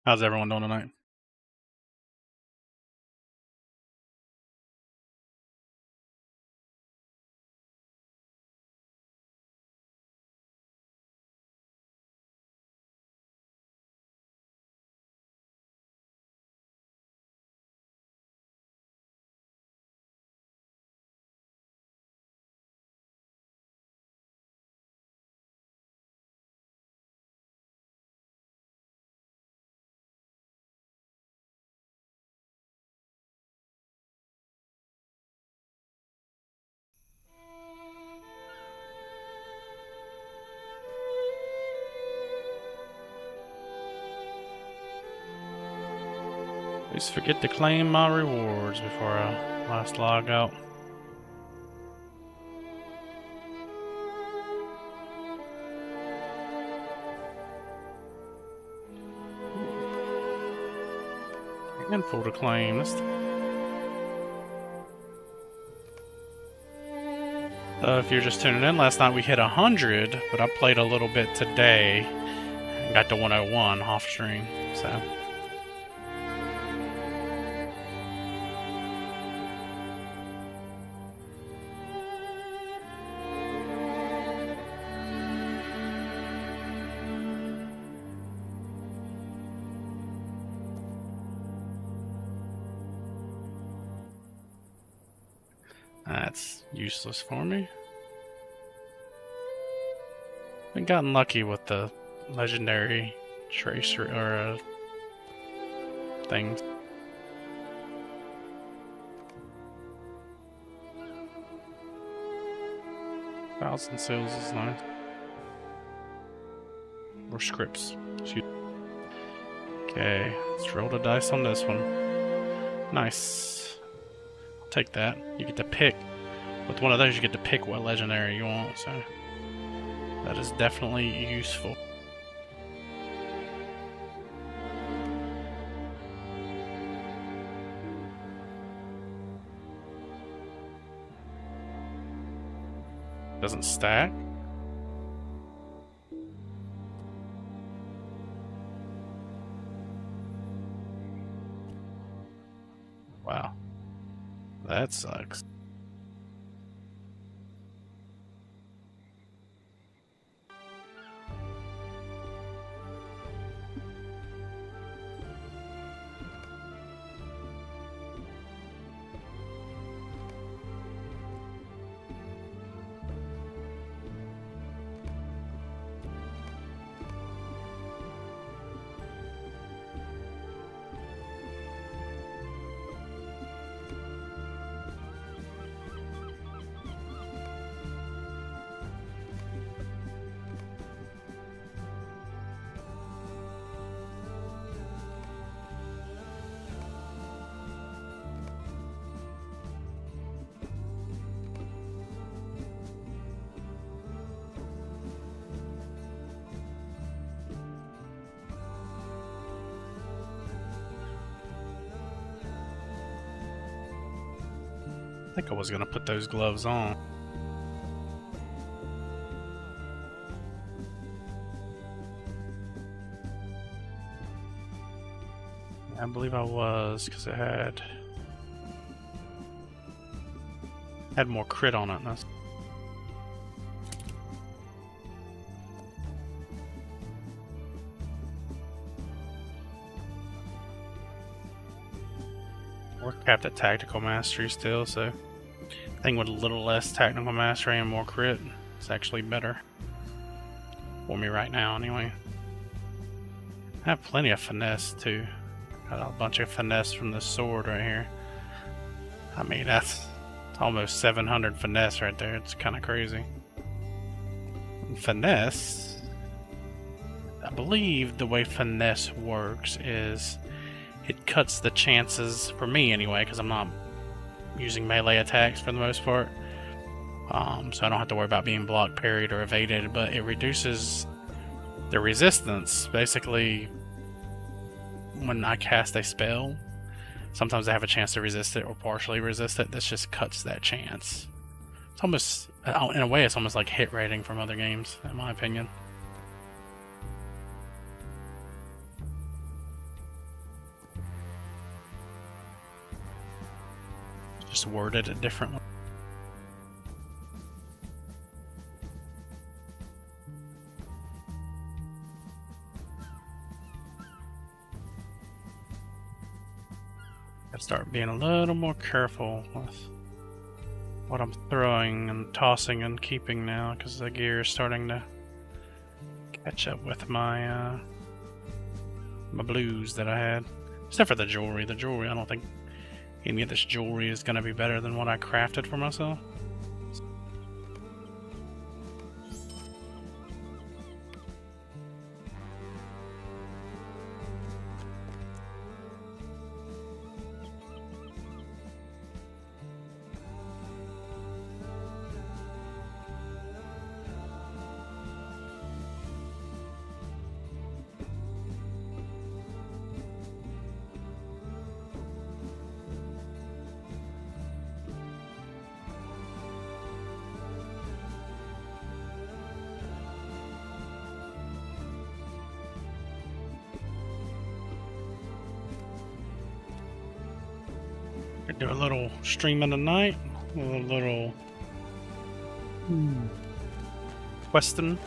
How's everyone doing tonight? Please forget to claim my rewards before I last log out. Handful to claim. If you're just tuning in, last night we hit 100, but I played a little bit today and got to 101 off stream. So. That's useless for me. Been gotten lucky with the legendary tracer or things. Thousand sales is nice. Or scripts. Okay, let's roll the dice on this one. Nice. I'll take that. You get to pick. With one of those, you get to pick what legendary you want, so that is definitely useful. Doesn't stack. Wow. That sucks. I think I was gonna put those gloves on. I believe I was, because it had more crit on it. That's we're capped at tactical mastery still, so I think with a little less tactical mastery and more crit, it's actually better for me right now anyway. I have plenty of finesse too. Got a bunch of finesse from this sword right here. I mean, that's almost 700 finesse right there. It's kind of crazy. And finesse, I believe the way finesse works is it cuts the chances, for me anyway, because I'm not using melee attacks for the most part. So I don't have to worry about being blocked, parried, or evaded, but it reduces the resistance. Basically, when I cast a spell, sometimes I have a chance to resist it or partially resist it. This just cuts that chance. It's almost, in a way, it's almost like hit rating from other games, in my opinion. Just worded it differently. Gotta start being a little more careful with what I'm throwing and tossing and keeping now, because the gear is starting to catch up with my my blues that I had. Except for the jewelry. The jewelry, I don't think any of this jewelry is going to be better than what I crafted for myself. Could do a little streaming tonight, a little questing.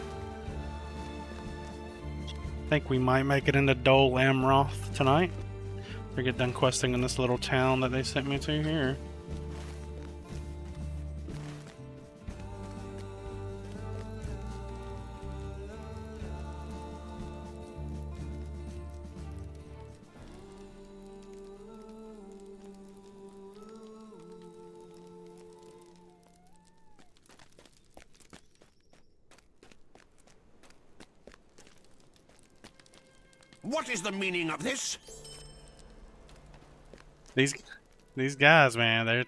Think we might make it into Dol Amroth tonight. We get done questing in this little town that they sent me to here. What is the meaning of this? These guys, man,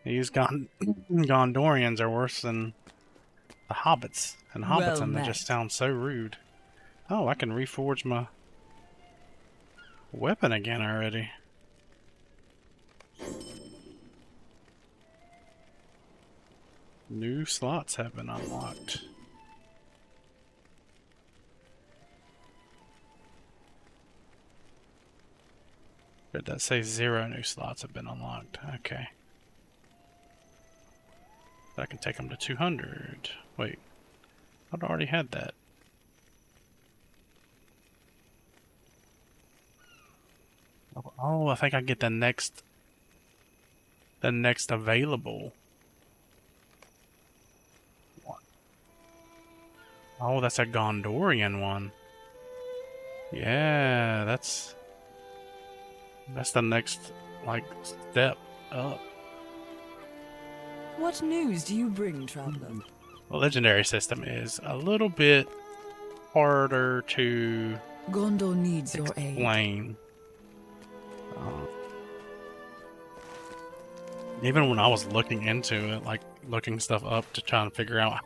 these Gondorians are worse than the hobbits and Hobbiton. They just sound so rude. Oh, I can reforge my weapon again already. New slots have been unlocked. Did that say 0 new slots have been unlocked? Okay. I can take them to 200. Wait. I'd already had that. Oh, I think I get the next available one. Oh, that's a Gondorian one. Yeah, that's the next, like, step up. What news do you bring, traveler? The legendary system is a little bit harder to Gondor needs your aid. explain. Even when I was looking into it, like looking stuff up to try and figure out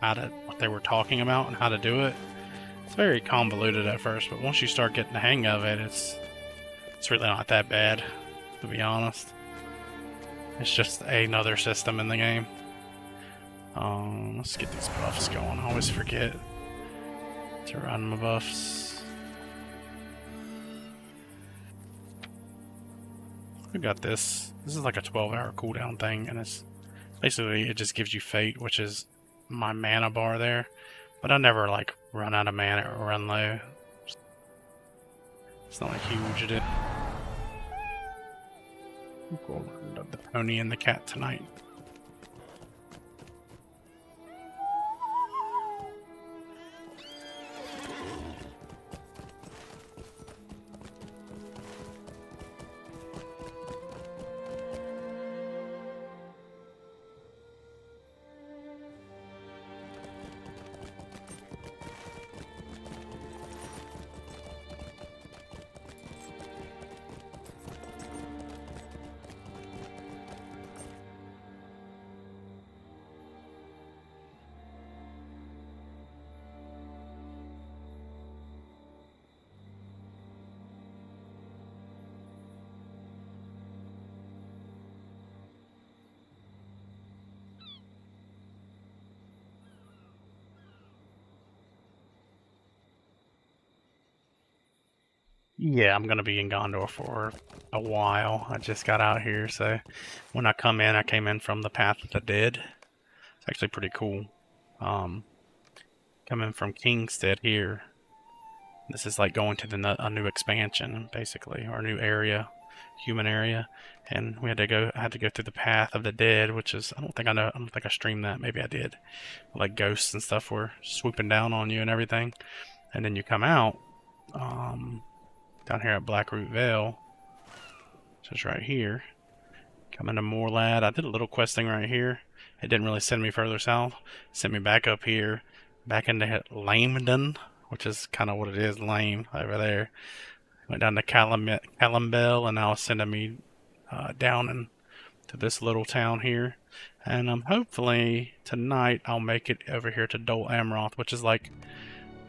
what they were talking about and how to do it, it's very convoluted at first, but once you start getting the hang of it, it's really not that bad, to be honest. It's just another system in the game. Let's get these buffs going. I always forget to run my buffs. We got this. This is like a 12-hour cooldown thing, and it's basically, it just gives you fate, which is my mana bar there. But I never like run out of mana or run low. It's not like huge. It. We'll go the pony and the cat tonight. Yeah, I'm gonna be in Gondor for a while. I just got out here, so when I come in, I came in from the Path of the Dead. It's actually pretty cool. Coming from Kingstead here. This is like going to a new expansion, basically, or a new area, human area, and we had to go. I had to go through the Path of the Dead, which is I don't think I streamed that. Maybe I did. Like ghosts and stuff were swooping down on you and everything, and then you come out down here at Blackroot Vale, which is right here. Coming to Moorlad. I did a little questing right here. It didn't really send me further south. It sent me back up here, back into Lamedon, which is kind of what it is, lame, over there. Went down to Calambel, and now it's sending me down to this little town here. And hopefully tonight I'll make it over here to Dol Amroth, which is like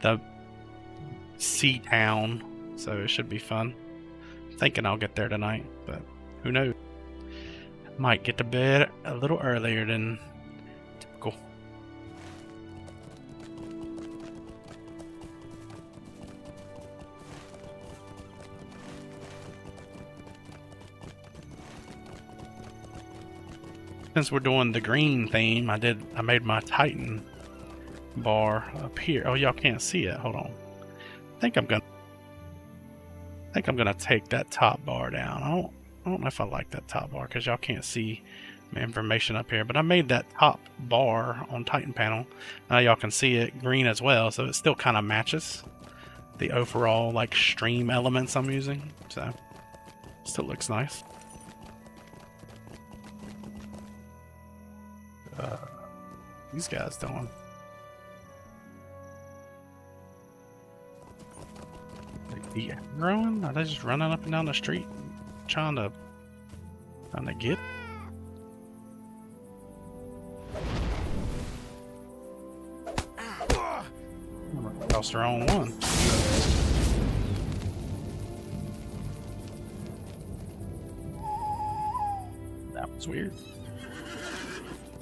the sea town, so it should be fun. Thinking I'll get there tonight, but who knows? Might get to bed a little earlier than typical. Since we're doing the green theme, I made my Titan bar up here. Oh, y'all can't see it. Hold on. I think I'm gonna take that top bar down. I don't know if I like that top bar because y'all can't see my information up here, but I made that top bar on Titan panel. Now y'all can see it green as well, so it still kind of matches the overall like stream elements I'm using. So still looks nice. These guys doing? They growing? Are they just running up and down the street trying to get? Lost their own one. That was weird.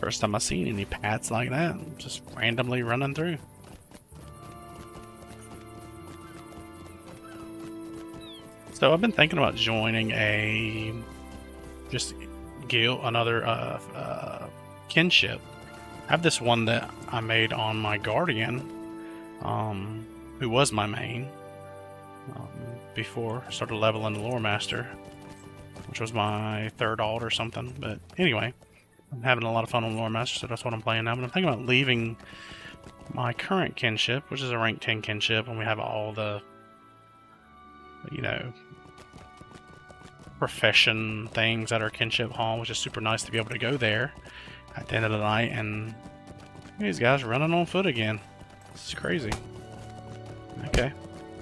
First time I seen any paths like that, just randomly running through. So I've been thinking about joining another kinship. I have this one that I made on my guardian, who was my main before I started leveling the lore master, which was my third alt or something. But anyway, I'm having a lot of fun on lore master, so that's what I'm playing now. But I'm thinking about leaving my current kinship, which is a rank 10 kinship, and we have all the, you know, profession things at our kinship hall, which is super nice to be able to go there at the end of the night, and these guys running on foot again. This is crazy. Okay,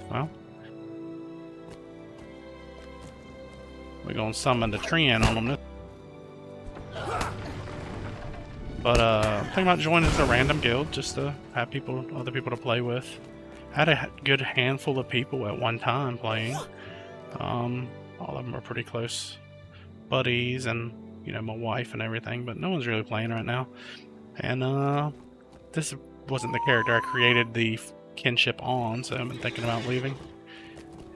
well, we're gonna summon the Treant on them. But I'm thinking about joining a random guild just to have other people to play with. I had a good handful of people at one time playing. All of them are pretty close buddies, and you know, my wife and everything. But no one's really playing right now. And this wasn't the character I created the kinship on, so I've been thinking about leaving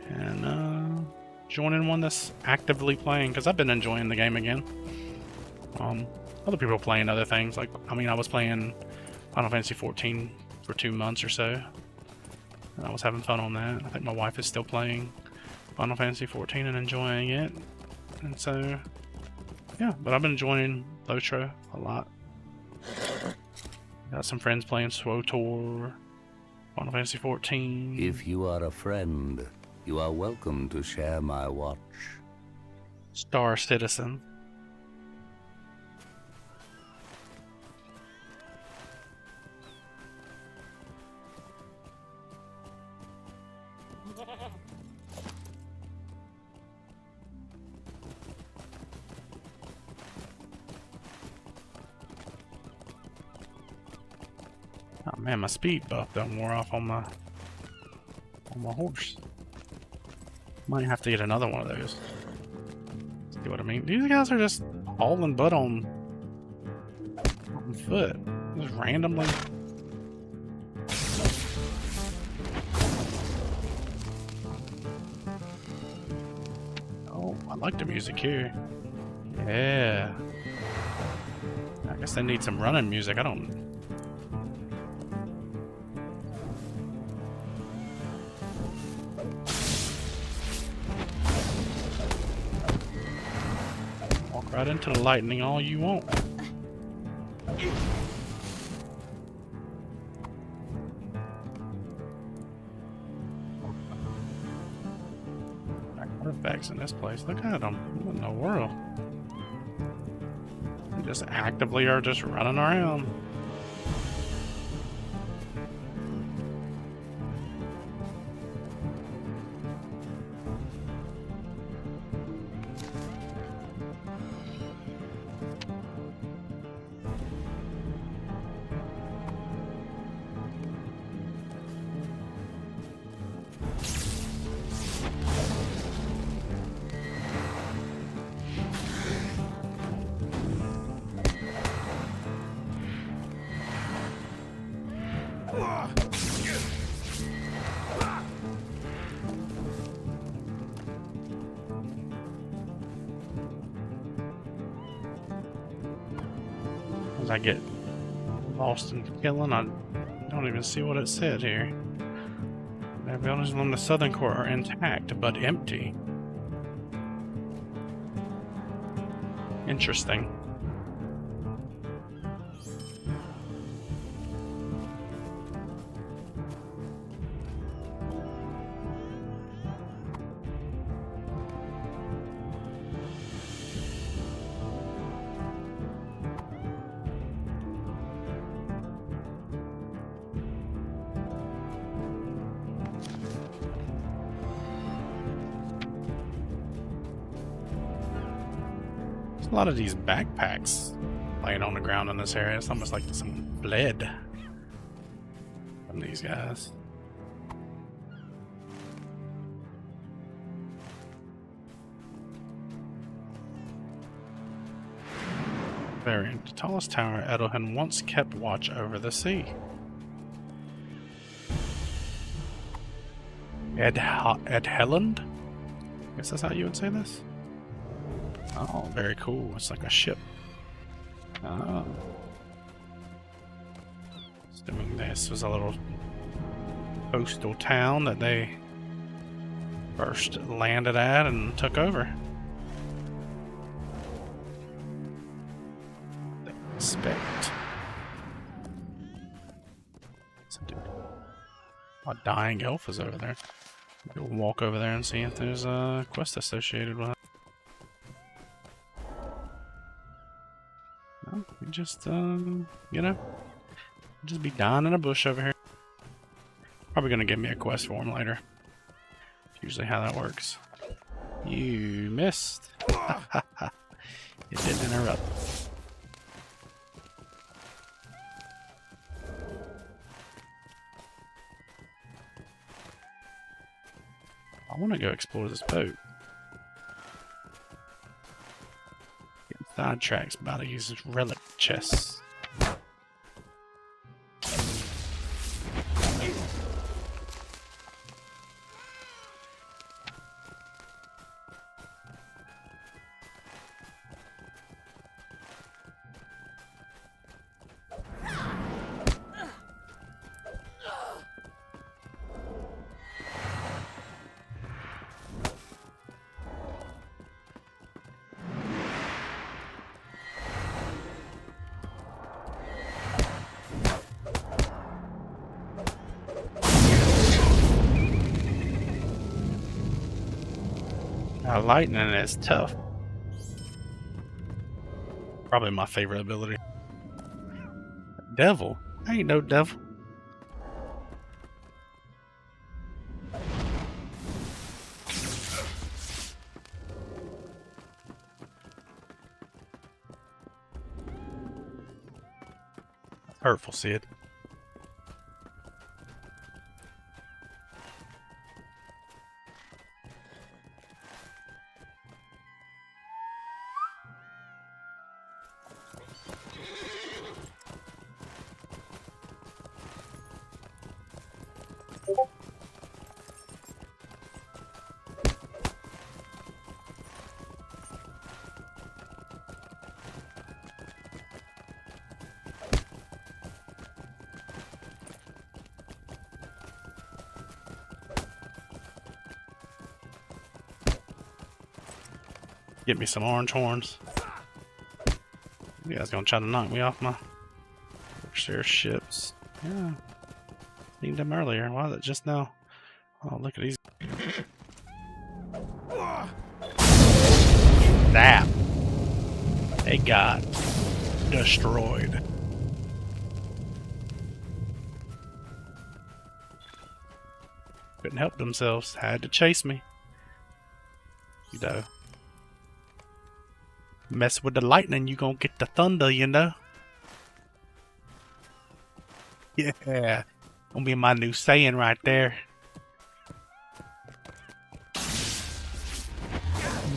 and joining one that's actively playing, because I've been enjoying the game again. Other people are playing other things, like, I mean, I was playing Final Fantasy 14 for 2 months or so, and I was having fun on that. I think my wife is still playing Final Fantasy 14 and enjoying it, and so, yeah, but I've been enjoying LoTRo a lot. Got some friends playing SWTOR, Final Fantasy 14. If you are a friend, you are welcome to share my watch. Star Citizen. Oh man, my speed buff done wore off on my horse. Might have to get another one of those. See what I mean? These guys are just hauling butt on foot, just randomly. I like the music here. Yeah. I guess they need some running music. I don't. Walk right into the lightning all you want. Artifacts in this place. Look at them. What in the world? They just actively are just running around. As I get lost in killing, I don't even see what it said here. The buildings along the southern core are intact, but empty. Interesting. A lot of these backpacks laying on the ground in this area. It's almost like some bled from these guys. Variant. The tallest tower Edelhen once kept watch over the sea. Edhelland? I guess that's how you would say this? Oh, very cool. It's like a ship. Oh. Assuming this was a little coastal town that they first landed at and took over. They expect. A dying elf is over there. We'll walk over there and see if there's a quest associated with it. No, we just, you know, just be dying in a bush over here. Probably gonna give me a quest for him later. That's usually how that works. You missed. You didn't interrupt. I want to go explore this boat. Getting sidetracked by these relic chests. Lightning is tough. Probably my favorite ability. Devil? I ain't no devil. Hurtful, Sid. Get me some orange horns. You guys gonna try to knock me off my share ships? Yeah. Seen them earlier. Why is it just now? Oh, look at these. That. They got destroyed. Couldn't help themselves. Had to chase me. You know. Mess with the lightning, you gonna get the thunder, you know? Yeah. Gonna be my new saying right there.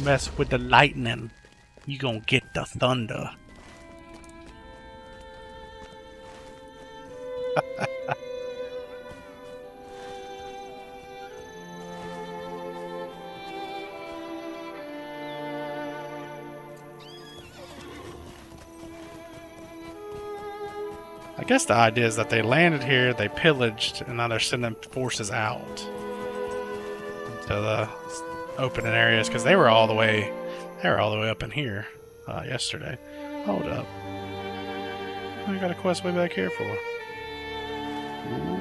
Mess with the lightning, you gonna get the thunder. I guess the idea is that they landed here, they pillaged, and now they're sending forces out to the open areas because they were all the way up in here yesterday. Hold up, I got a quest way back here for. Ooh.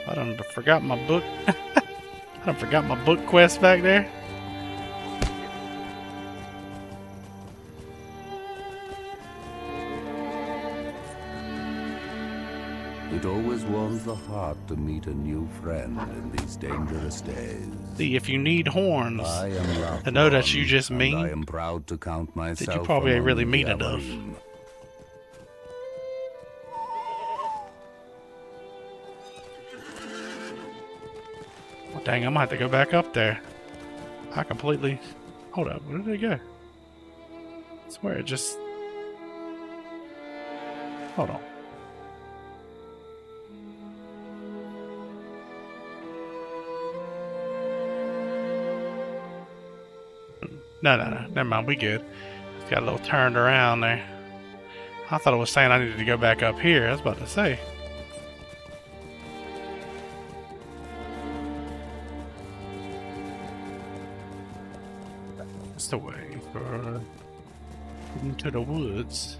I done forgot my book. I done forgot my book quest back there. It always warms the heart to meet a new friend in these dangerous days. See, if you need horns I am LoTRo, to know that you just and mean, I am proud to count myself that you probably ain't really among mean the enough. Avarim. Well, dang, I might have to go back up there. I completely... Hold up, where did it go? I swear it just... Hold on. No, never mind, we good. It's got a little turned around there. I thought it was saying I needed to go back up here. I was about to say. That's the way for into the woods.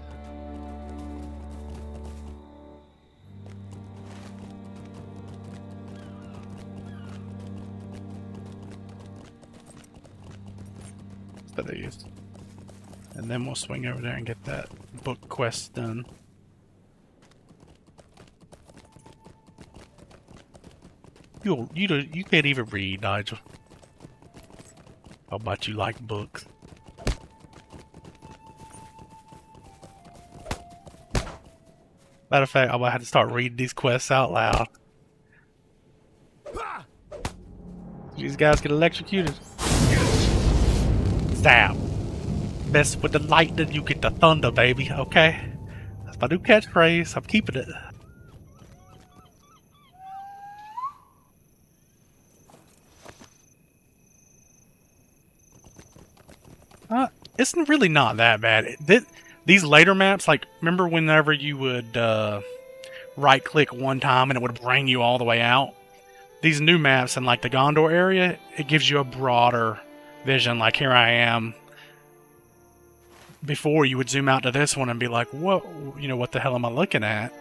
That I used. And then we'll swing over there and get that book quest done. You can't even read, Nigel. How about you like books? Matter of fact, I might have to start reading these quests out loud. These guys get electrocuted. Stab. Mess with the lightning, you get the thunder, baby. Okay? That's my new catchphrase. I'm keeping it. It's really not that bad. These later maps, like, remember whenever you would right-click one time and it would bring you all the way out? These new maps in, like, the Gondor area, it gives you a broader vision. Like, here I am. Before, you would zoom out to this one and be like, what the hell am I looking at?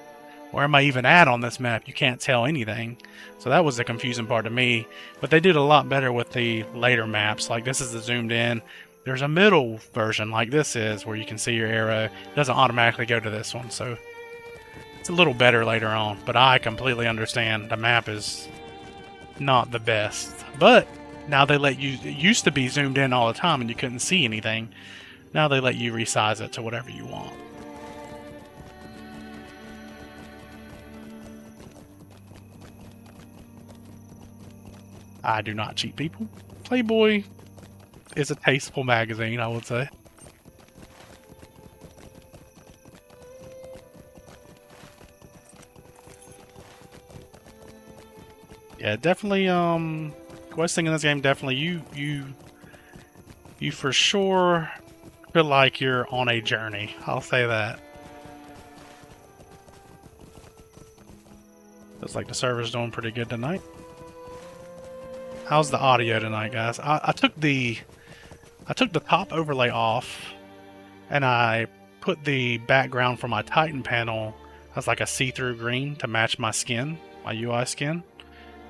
Where am I even at on this map? You can't tell anything. So that was the confusing part to me. But they did a lot better with the later maps. Like, this is the zoomed in. There's a middle version like this is where you can see your arrow. It doesn't automatically go to this one, so it's a little better later on. But I completely understand the map is not the best. But now they let you, it used to be zoomed in all the time and you couldn't see anything. Now they let you resize it to whatever you want. I do not cheat people. Playboy is a tasteful magazine, I would say. Yeah, definitely, questing in this game, definitely, you for sure feel like you're on a journey. I'll say that. Looks like the server's doing pretty good tonight. How's the audio tonight, guys? I took the I took the top overlay off, and I put the background for my Titan panel as like a see-through green to match my skin, my UI skin,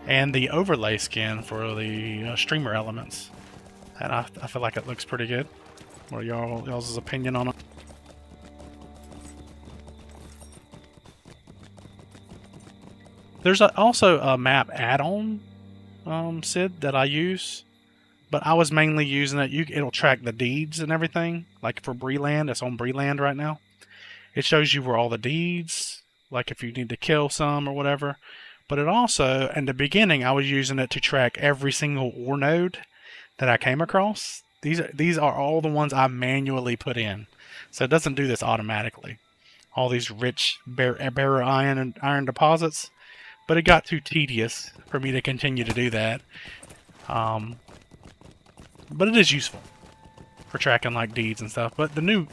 and the overlay skin for the streamer elements. And I feel like it looks pretty good. What are y'all's opinion on it? There's also a map add-on, Sid, that I use, but I was mainly using it. It'll track the deeds and everything. Like for Breland, it's on Breland right now. It shows you where all the deeds, like if you need to kill some or whatever. But it also, in the beginning, I was using it to track every single ore node that I came across. These are all the ones I manually put in, so it doesn't do this automatically. All these rich bare iron deposits. But it got too tedious for me to continue to do that. But it is useful for tracking like deeds and stuff. But the new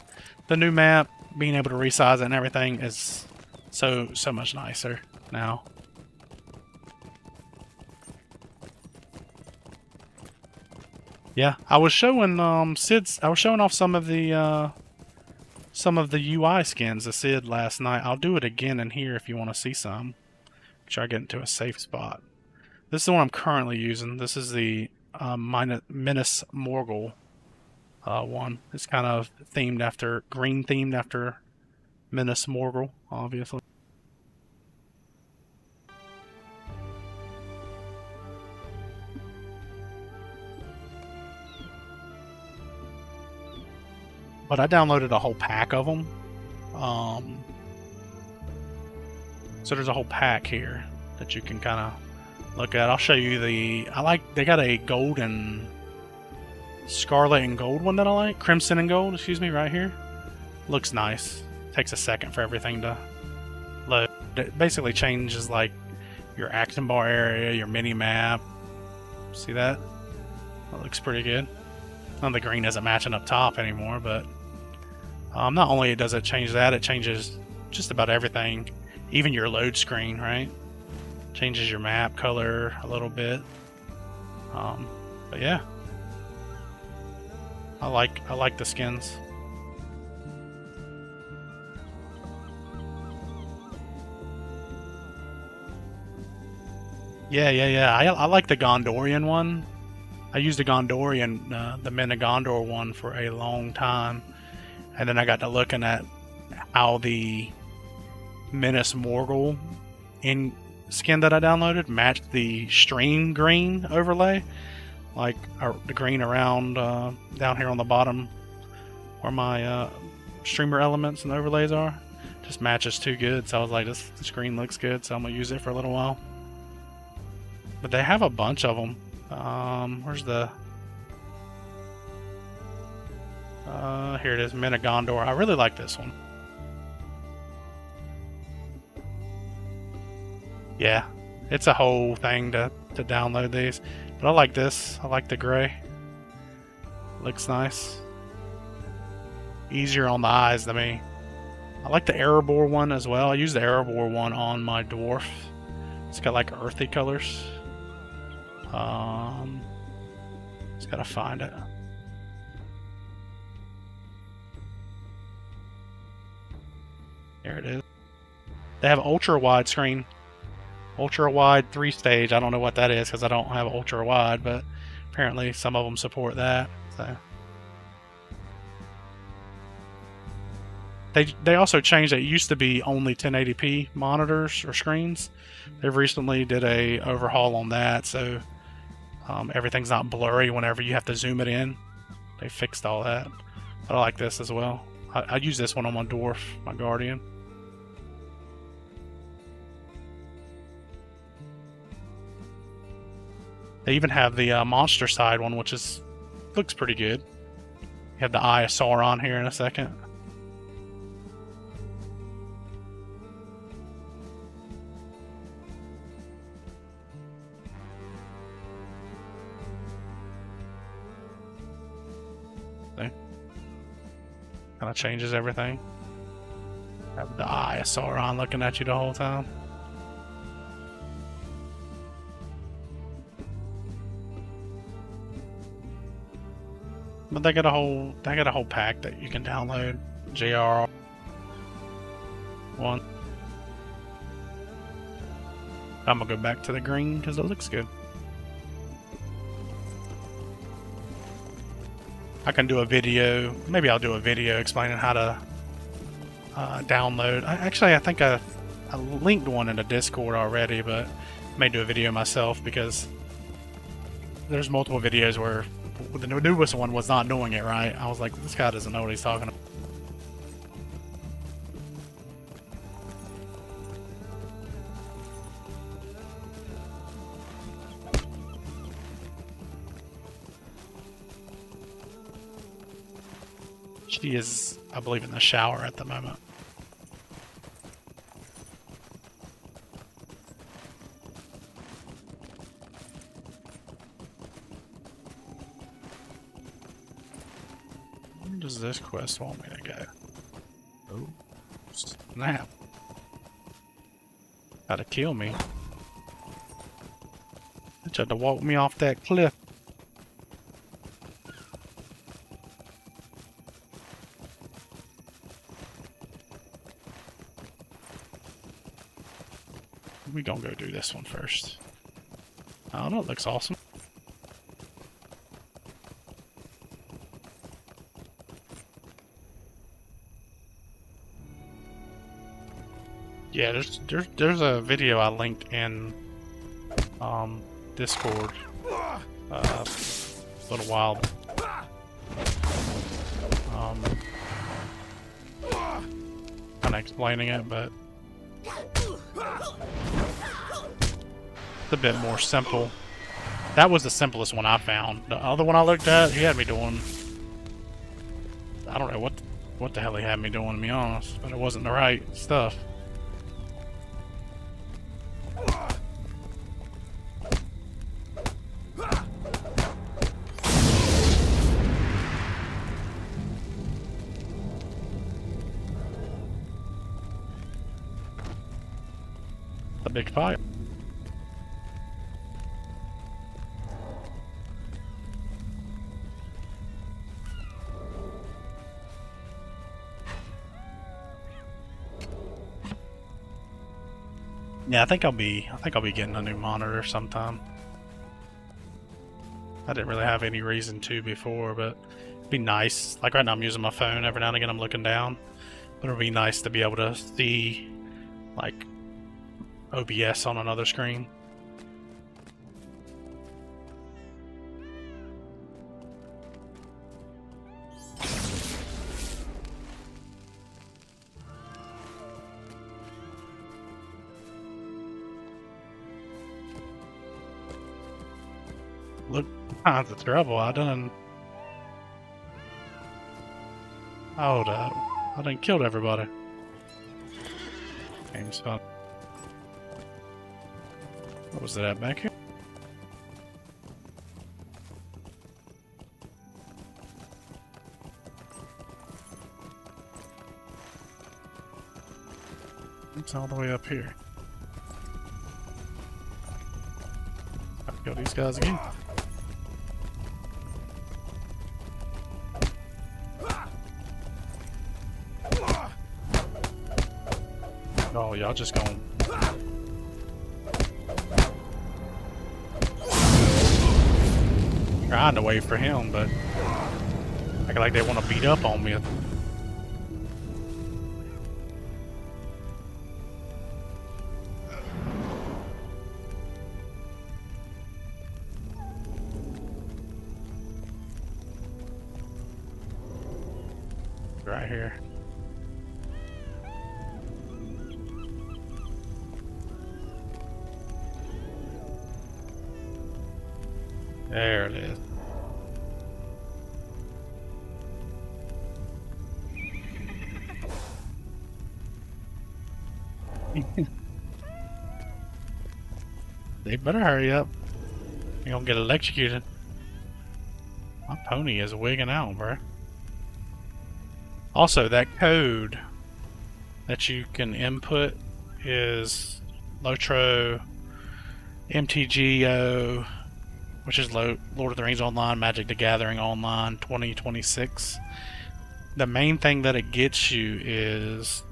map, being able to resize it and everything is so much nicer now. Yeah, I was showing I was showing off some of the UI skins of Sid last night. I'll do it again in here if you want to see some. Try to get into a safe spot. This is the one I'm currently using. This is the Menace Morgul one. It's kind of green themed after Menace Morgul, obviously. But I downloaded a whole pack of them. So there's a whole pack here that you can kind of look at. I'll show you they got a gold and scarlet and gold one that I like. Crimson and gold, excuse me, right here. Looks nice. Takes a second for everything to load. It basically changes like your action bar area, your mini map. See that? That looks pretty good. None of the green isn't matching up top anymore, but not only does it change that, it changes just about everything. Even your load screen, right? Changes your map color a little bit. But yeah, I like the skins. Yeah. I like the Gondorian one. I used the Gondorian, the Mina Gondor one for a long time, and then I got to looking at how the Menace Morgul in skin that I downloaded matched the stream green overlay, like the green around down here on the bottom where my streamer elements and overlays are. Just matches too good, so I was like, this screen looks good, so I'm gonna use it for a little while. But they have a bunch of them. Where's the here it is, Mina Gondor. I really like this one. Yeah, it's a whole thing to download these. But I like this. I like the gray. Looks nice. Easier on the eyes than me. I like the Erebor one as well. I use the Erebor one on my dwarf. It's got like earthy colors. Just gotta find it. There it is. They have ultra wide screen. Ultra wide 3-stage. I don't know what that is because I don't have ultra wide, but apparently some of them support that. So they also changed it. It used to be only 1080p monitors or screens. They've recently did a overhaul on that, so everything's not blurry whenever you have to zoom it in. They fixed all that. But I like this as well. I use this one on my dwarf, my guardian. They even have the monster side one, which looks pretty good. You have the Eye of Sauron here in a second. See? Kind of changes everything. Have the Eye of Sauron looking at you the whole time. But they got a whole pack that you can download. JR one. I'm gonna go back to the green because it looks good. I can do a video. Maybe I'll do a video explaining how to download. I think I linked one in the Discord already, but I may do a video myself because there's multiple videos where the newest one was not doing it right. I was like, this guy doesn't know what he's talking about. She is, I believe, in the shower at the moment. Where does this quest want me to go? Oh, snap. Gotta kill me. They tried to walk me off that cliff. We gonna go do this one first. I don't know, it looks awesome. Yeah, there's a video I linked in Discord a little while. Kind of explaining it, but a bit more simple. That was the simplest one I found. The other one I looked at, he had me doing, I don't know what the hell he had me doing, to be honest, but it wasn't the right stuff. The big fight. Yeah, I think I'll be getting a new monitor sometime. I didn't really have any reason to before, but it'd be nice. Like right now I'm using my phone, every now and again I'm looking down. But it'd be nice to be able to see like OBS on another screen. Look, kinds of trouble. Hold up. I done killed everybody. Game's fun. What was that back here? It's all the way up here. I'll kill these guys again. Oh, y'all just going. Trying to wait for him, but I feel like they want to beat up on me. Right here. There it is. They better hurry up. You're gonna get electrocuted. My pony is wigging out, bro. Also, that code that you can input is LoTRo MTGO which is Lord of the Rings Online, Magic the Gathering Online 2026. The main thing that it gets you is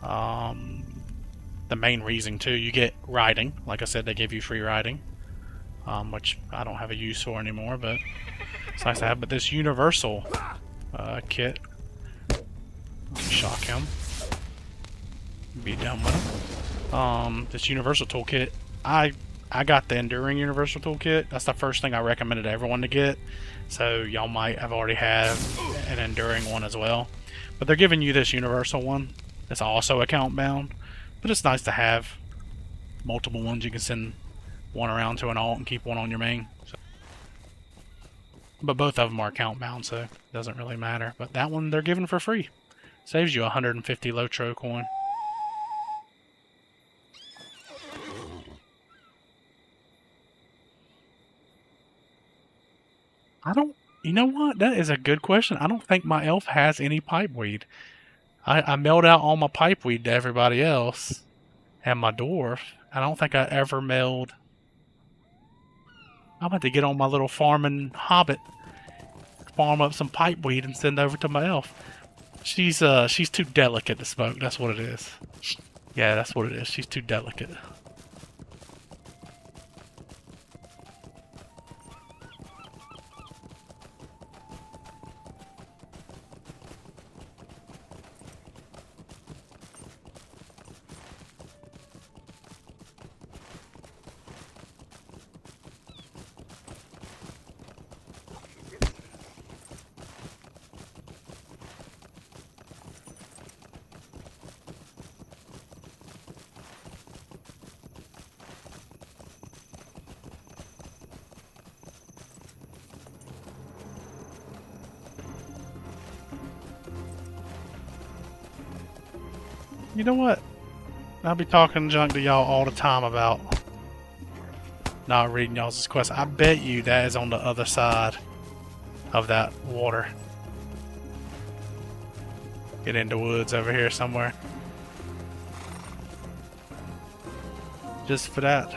the main reason too. You get riding. Like I said, they give you free riding, which I don't have a use for anymore, but it's nice to have. But this universal kit, shock him, be done with him. This universal toolkit, I got the enduring universal toolkit. That's the first thing I recommended everyone to get. So y'all might have already had an enduring one as well, but they're giving you this universal one. It's also account bound, but it's nice to have multiple ones. You can send one around to an alt and keep one on your main. So, but both of them are account bound, so it doesn't really matter. But that one they're giving for free. Saves you 150 LoTRo coin. You know what? That is a good question. I don't think my elf has any pipeweed. I mailed out all my pipeweed to everybody else and my dwarf. I don't think I ever mailed. I'm about to get on my little farming hobbit, farm up some pipeweed and send over to my elf. She's too delicate to smoke. That's what it is. Yeah, that's what it is. She's too delicate. You know what? I'll be talking junk to y'all all the time about not reading y'all's quest. I bet you that is on the other side of that water. Get into woods over here somewhere. Just for that.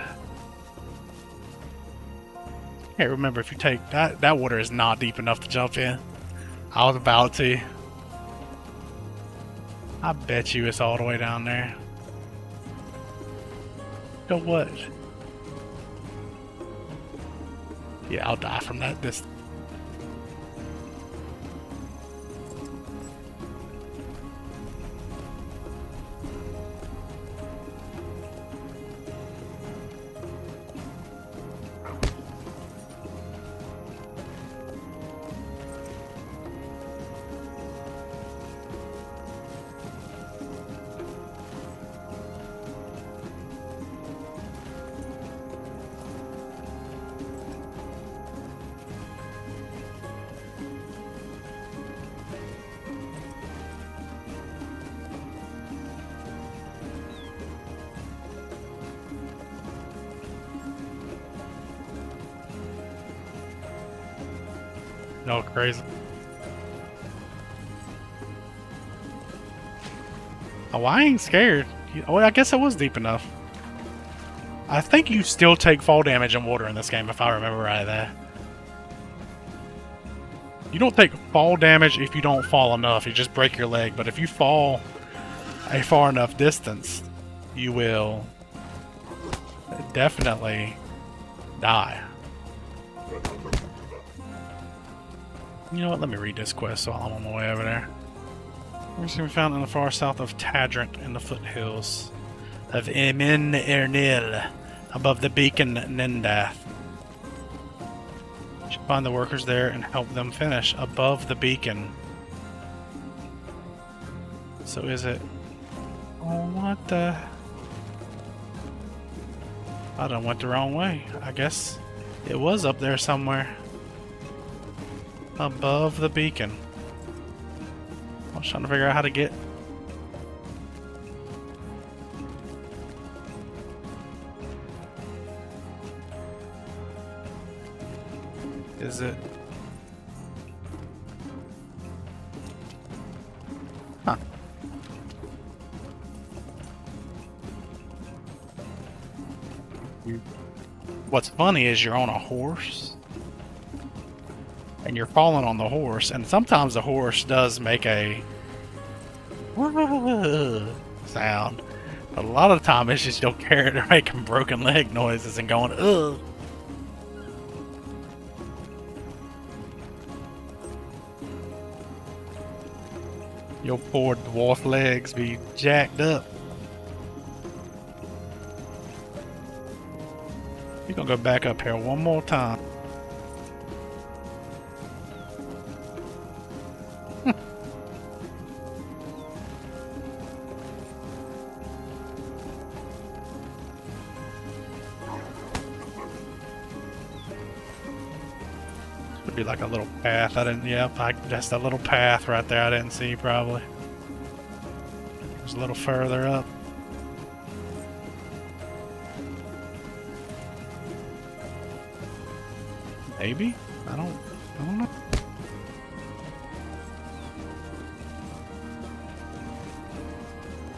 Hey, remember, if you take that water is not deep enough to jump in. I was about to. I bet you it's all the way down there. Go what? Yeah, I'll die from that. This. No, crazy. Oh, I ain't scared. Oh, I guess it was deep enough. I think you still take fall damage in water in this game, if I remember right there. You don't take fall damage if you don't fall enough. You just break your leg. But if you fall a far enough distance, you will definitely die. You know what? Let me read this quest while I'm on my way over there. We're going to be found in the far south of Tadrant in the foothills of Emin Ernil, above the beacon Nindath. You should find the workers there and help them finish above the beacon. So is it... Oh, what the... I done went the wrong way. I guess it was up there somewhere. Above the beacon. I was trying to figure out how to get... Is it... Huh. what's funny is you're on a horse and you're falling on the horse, and sometimes the horse does make a sound, but a lot of the time it's just your character making broken leg noises and going ugh. Your poor dwarf legs be jacked up. You're gonna go back up here one more time. Would be like a little path. I didn't. Yep, that's that little path right there. I didn't see probably. It was a little further up. Maybe? I don't know.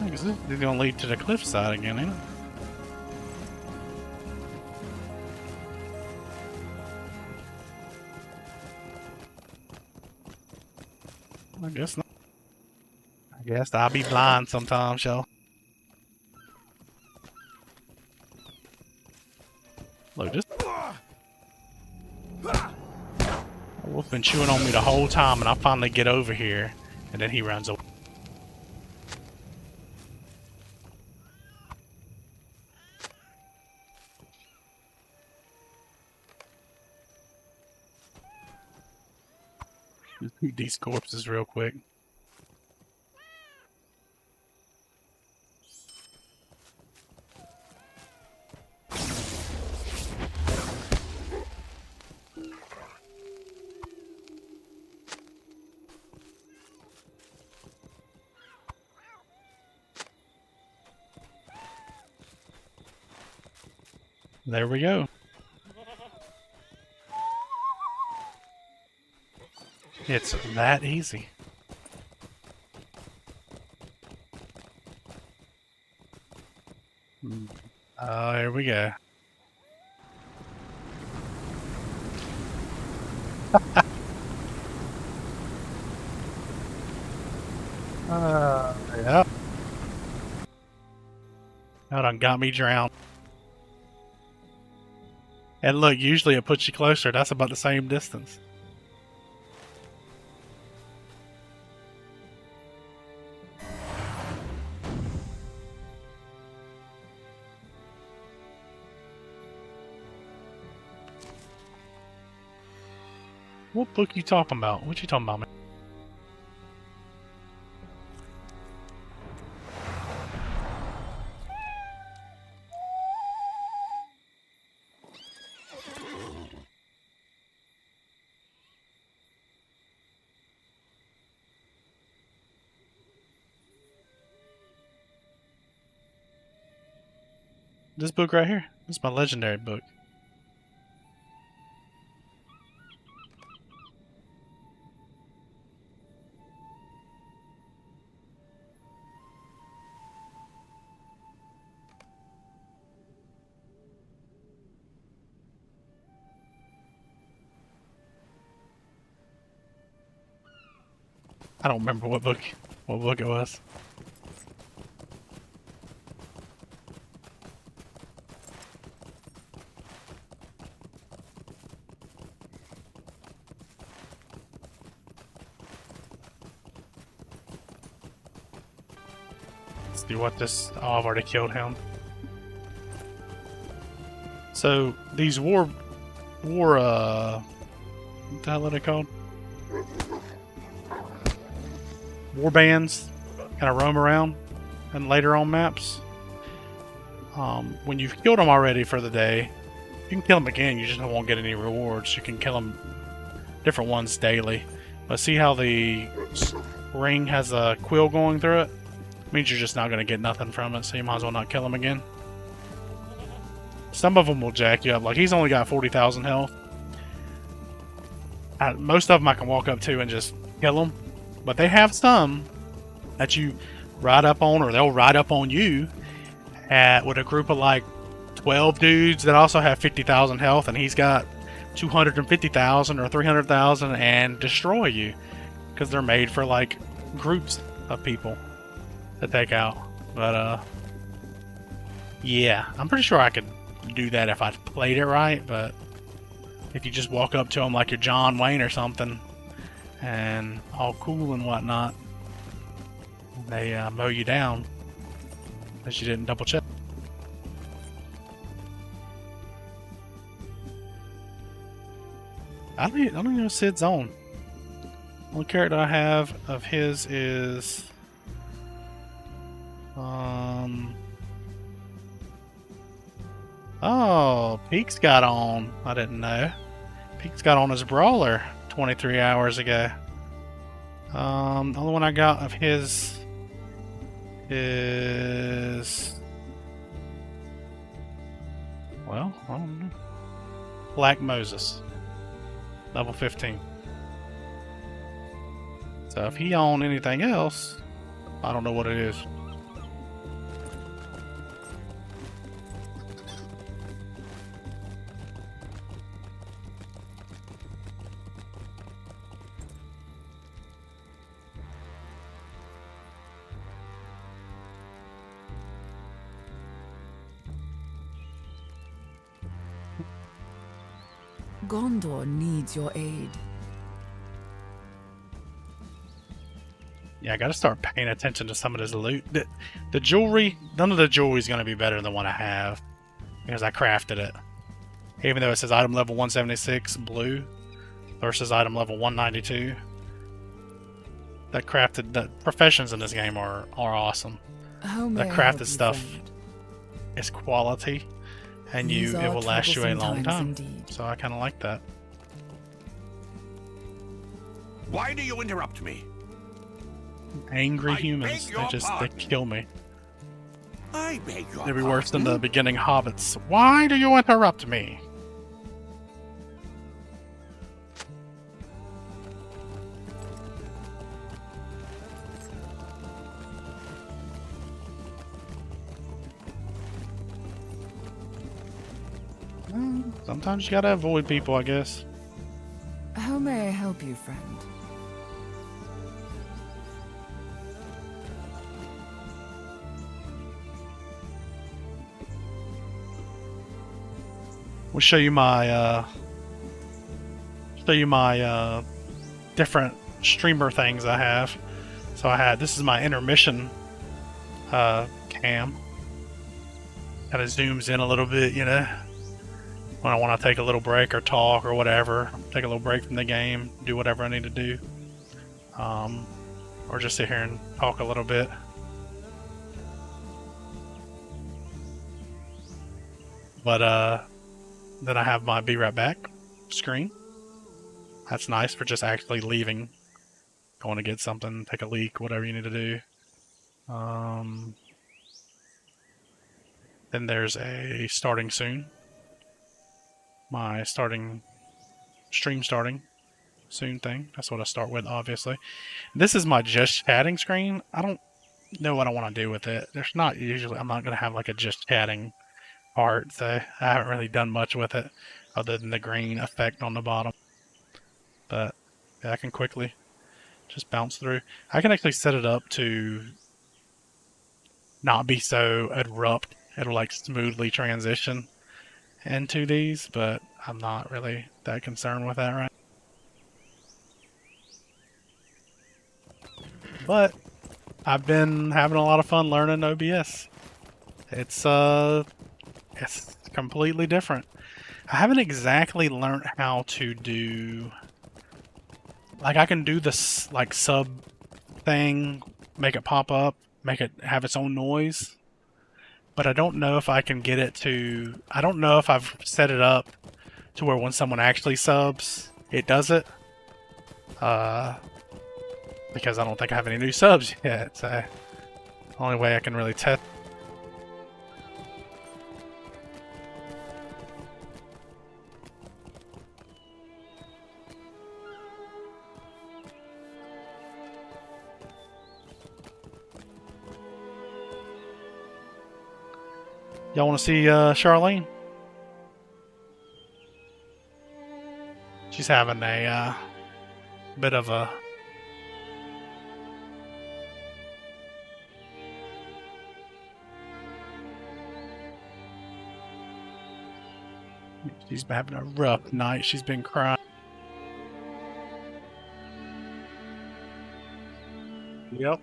I think this is gonna lead to the cliffside again, ain't it? I guess not. I guess I'll be blind sometimes, y'all. Look, this wolf's been chewing on me the whole time, and I finally get over here, and then he runs away. Eat these corpses real quick. There we go. It's that easy. Oh, here we go. Yeah. That done got me drowned. And look, usually it puts you closer. That's about the same distance. What book you talking about? What you talking about, man? This book right here. This is my legendary book. I don't remember what book it was. Let's see what this. Oh, I've already killed him. So these what the hell are they called? War bands kind of roam around and later on maps. When you've killed them already for the day, you can kill them again. You just won't get any rewards. You can kill them different ones daily. But see how the ring has a quill going through it? Means you're just not going to get nothing from it, so you might as well not kill them again. Some of them will jack you up. Like, he's only got 40,000 health. Most of them I can walk up to and just kill them. But they have some that you ride up on, or they'll ride up on you with a group of like 12 dudes that also have 50,000 health, and he's got 250,000 or 300,000 and destroy you. Because they're made for, like, groups of people to take out. But, yeah. I'm pretty sure I could do that if I played it right, but if you just walk up to them like you're John Wayne or something, and all cool and whatnot, they mow you down because you didn't double check. I don't even know Sid's on. The only character I have of his is oh, Peaks got on. I didn't know. Peaks got on his brawler 23 hours ago. The only one I got of his is, well, I don't know. Black Moses, level 15. So if he own anything else, I don't know what it is. Gondor needs your aid. Yeah, I gotta start paying attention to some of this loot. The jewelry, none of the jewelry is gonna be better than the one I have because I crafted it. Even though it says item level 176 blue versus item level 192. The professions in this game are awesome. How may The I help crafted you, stuff friend? is quality, and These it are will last you a troublesome long times time. indeed. So I kind of like that. Why do you interrupt me? Angry I humans, beg your they pardon. kill me. I beg your They'd be worse than pardon? the beginning hobbits. Why do you interrupt me? Sometimes you gotta avoid people, I guess. How may I help you, friend? We'll show you my different streamer things I have. So this is my intermission cam. Kind of zooms in a little bit, you know, when I want to take a little break or talk or whatever. Take a little break from the game, do whatever I need to do, or just sit here and talk a little bit. But then I have my be right back screen. That's nice for just actually leaving, going to get something, take a leak, whatever you need to do. Then there's a starting soon. My stream starting soon thing. That's what I start with, obviously. This is my just chatting screen. I don't know what I want to do with it. I'm not going to have like a just chatting part, so I haven't really done much with it other than the green effect on the bottom. But yeah, I can quickly just bounce through. I can actually set it up to not be so abrupt. It'll like smoothly transition into these, but I'm not really that concerned with that right. But I've been having a lot of fun learning OBS. It's completely different. I haven't exactly learned how to do, like, I can do this like sub thing, make it pop up, make it have its own noise, but I don't know if I can get it to, I don't know if I've set it up to where when someone actually subs, it does it. Because I don't think I have any new subs yet, so the only way I can really test. Y'all want to see Charlene? She's having a bit of a... She's been having a rough night. She's been crying. Yep.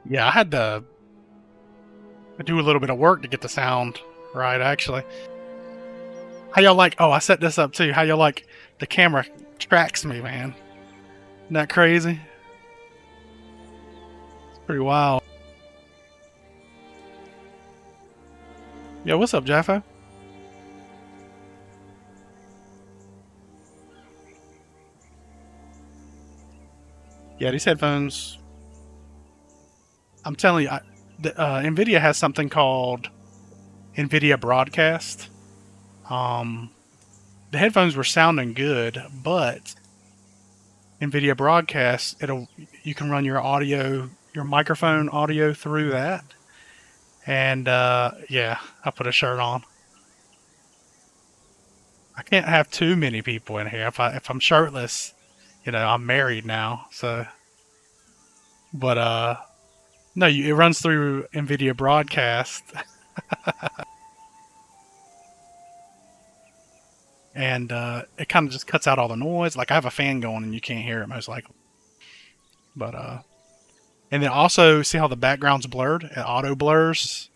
Yeah, I had to do a little bit of work to get the sound right, actually. How y'all like... Oh, I set this up too. How y'all like the camera tracks me, man? Isn't that crazy? It's pretty wild. Yo, what's up, Jaffa? Yeah, these headphones... I'm telling you, NVIDIA has something called NVIDIA Broadcast. The headphones were sounding good, but NVIDIA Broadcast, you can run your audio, your microphone audio through that. And yeah, I put a shirt on. I can't have too many people in here. If I'm shirtless, you know, I'm married now, so. But no, it runs through NVIDIA Broadcast. And it kind of just cuts out all the noise. Like, I have a fan going and you can't hear it most likely. But and then also, see how the background's blurred? It auto blurs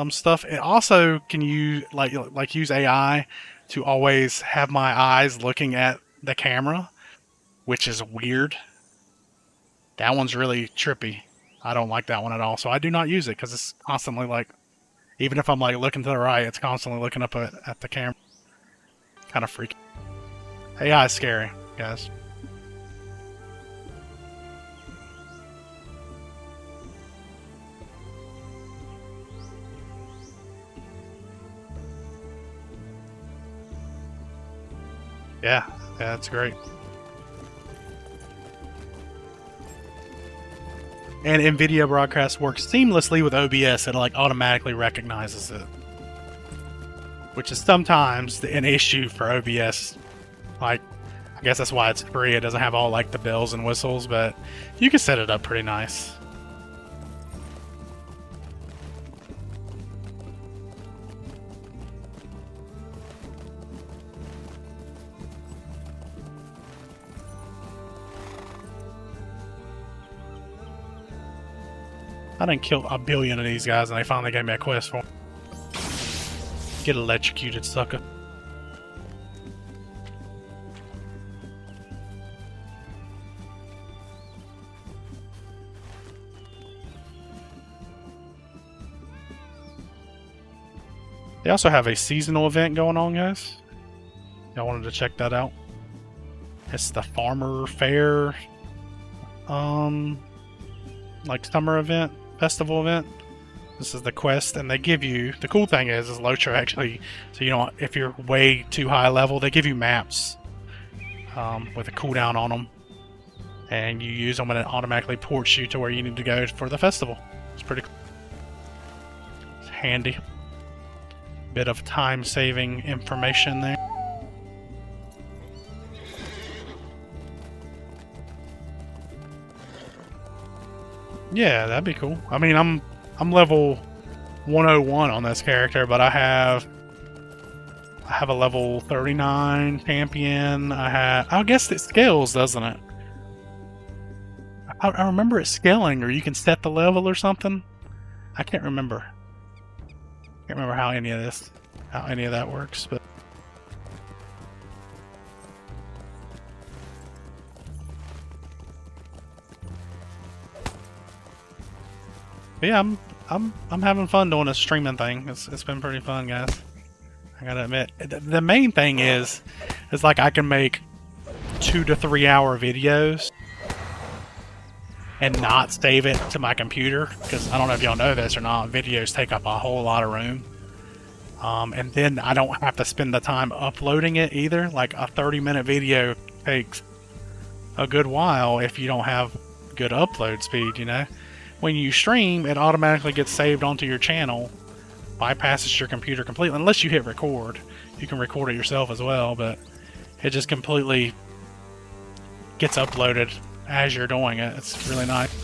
stuff. It also can use use AI to always have my eyes looking at the camera, which is weird. That one's really trippy. I don't like that one at all. So I do not use it because it's constantly like, even if I'm like looking to the right, it's constantly looking up at the camera. Kind of freaky. AI is scary, guys. Yeah, that's great. And NVIDIA Broadcast works seamlessly with OBS. It like automatically recognizes it, which is sometimes an issue for OBS. Like, I guess that's why it's free. It doesn't have all like the bells and whistles, but you can set it up pretty nice. I didn't kill a billion of these guys, and they finally gave me a quest for them. Get electrocuted, sucker. They also have a seasonal event going on, guys. Y'all wanted to check that out? It's the Farmer Fair, like summer event, festival event. This is the quest, and they give you, the cool thing is LoTRO actually, so you know, if you're way too high level, they give you maps with a cooldown on them, and you use them and it automatically ports you to where you need to go for the festival. It's pretty cool. It's handy. Bit of time-saving information there. Yeah, that'd be cool. I mean, I'm level 101 on this character, but I have a level 39 champion. I guess it scales, doesn't it? I remember it scaling, or you can set the level or something. I can't remember. Can't remember how any of that works, but. But yeah, I'm having fun doing this streaming thing. It's been pretty fun, guys. I gotta admit, the main thing is like I can make 2 to 3 hour videos and not save it to my computer, because I don't know if y'all know this or not, videos take up a whole lot of room. And then I don't have to spend the time uploading it either. Like a 30-minute video takes a good while if you don't have good upload speed, you know? When you stream, it automatically gets saved onto your channel, bypasses your computer completely, unless you hit record. You can record it yourself as well, but it just completely gets uploaded as you're doing it. It's really nice.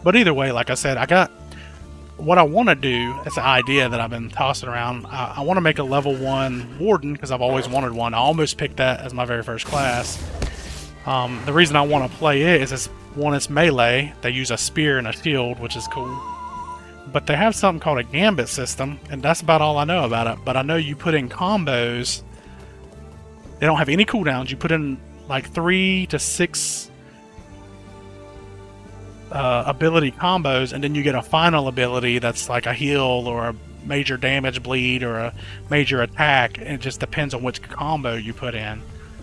But either way, like I said, I got what I want to do. It's an idea that I've been tossing around. I want to make a level 1 warden because I've always wanted one. I almost picked that as my very first class. The reason I want to play it is it's melee. They use a spear and a shield, which is cool. But they have something called a gambit system, and that's about all I know about it. But I know you put in combos. They don't have any cooldowns. You put in like 3 to 6 ability combos, and then you get a final ability that's like a heal or a major damage bleed or a major attack. It just depends on which combo you put in.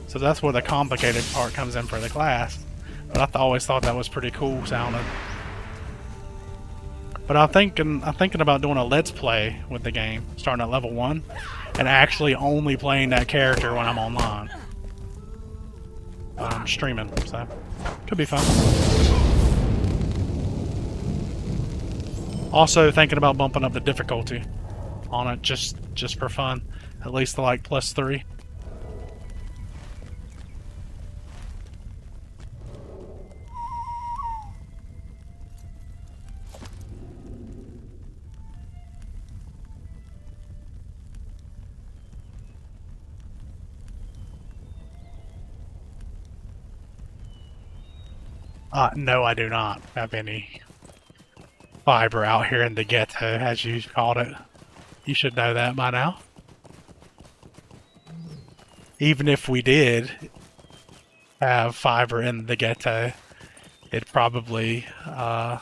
So that's where the complicated part comes in for the class. But I always thought that was pretty cool sounding. But I'm thinking about doing a let's play with the game, starting at level 1, and actually only playing that character when I'm online. Streaming, so could be fun. Also thinking about bumping up the difficulty on it just for fun, at least to like +3. No, I do not have any fiber out here in the ghetto, as you called it. You should know that by now. Even if we did have fiber in the ghetto, it probably, I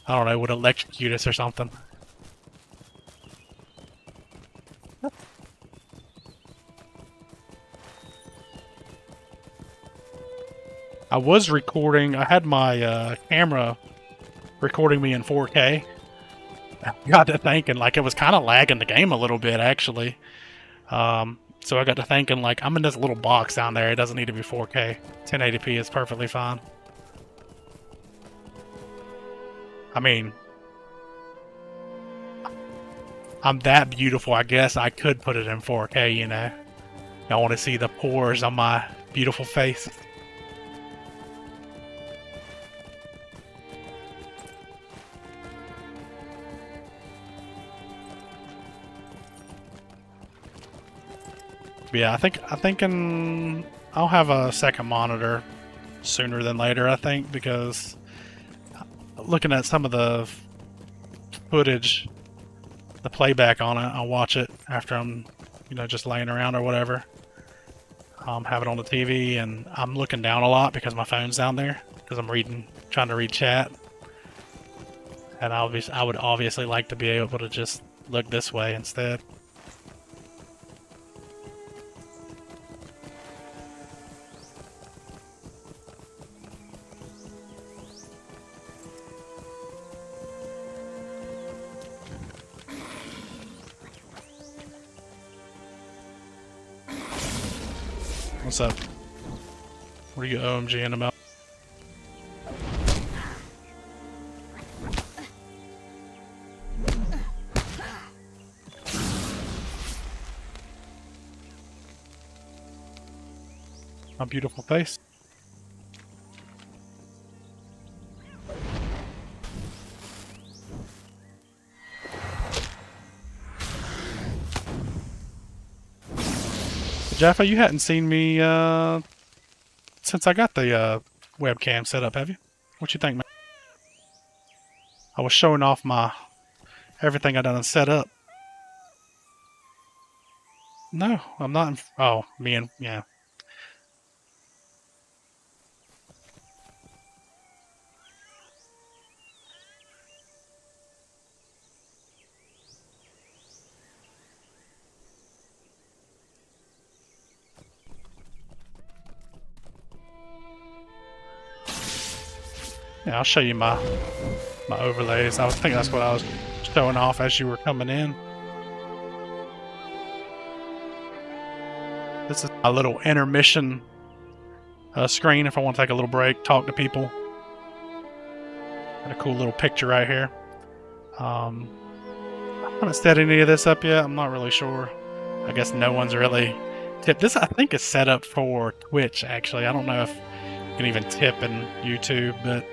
don't know, would electrocute us or something. I was recording, I had my camera recording me in 4K. I got to thinking, like, it was kind of lagging the game a little bit, actually. So I got to thinking, like, I'm in this little box down there. It doesn't need to be 4K. 1080p is perfectly fine. I mean, I'm that beautiful, I guess I could put it in 4K, you know? I want to see the pores on my beautiful face. But yeah, I think I'll have a second monitor sooner than later, I think, because looking at some of the footage, the playback on it, I'll watch it after I'm, you know, just laying around or whatever. Have it on the TV, and I'm looking down a lot because my phone's down there, because I'm trying to read chat. And I would obviously like to be able to just look this way instead. What's up? What are you OMGing about? My beautiful face. Jaffa, you hadn't seen me since I got the webcam set up, have you? What you think, man? I was showing off everything I done set up. No, I'm not. Oh, yeah. Yeah, I'll show you my overlays. I think that's what I was showing off as you were coming in. This is a little intermission screen if I want to take a little break, talk to people. Got a cool little picture right here. I haven't set any of this up yet. I'm not really sure. I guess no one's really tipped. This I think is set up for Twitch, actually. I don't know if you can even tip in YouTube, but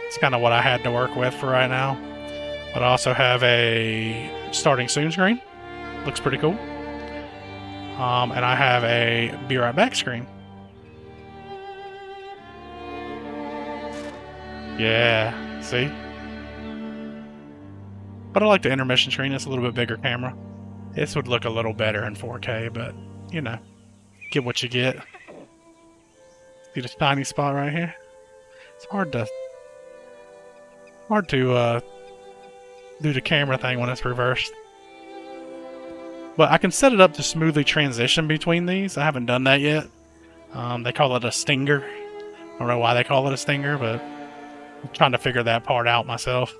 it's kind of what I had to work with for right now. But I also have a starting soon screen. Looks pretty cool. And I have a be right back screen. Yeah, see? But I like the intermission screen. It's a little bit bigger camera. This would look a little better in 4K, but, you know, get what you get. See this tiny spot right here? It's hard to do the camera thing when it's reversed. But I can set it up to smoothly transition between these. I haven't done that yet. They call it a stinger. I don't know why they call it a stinger, but I'm trying to figure that part out myself.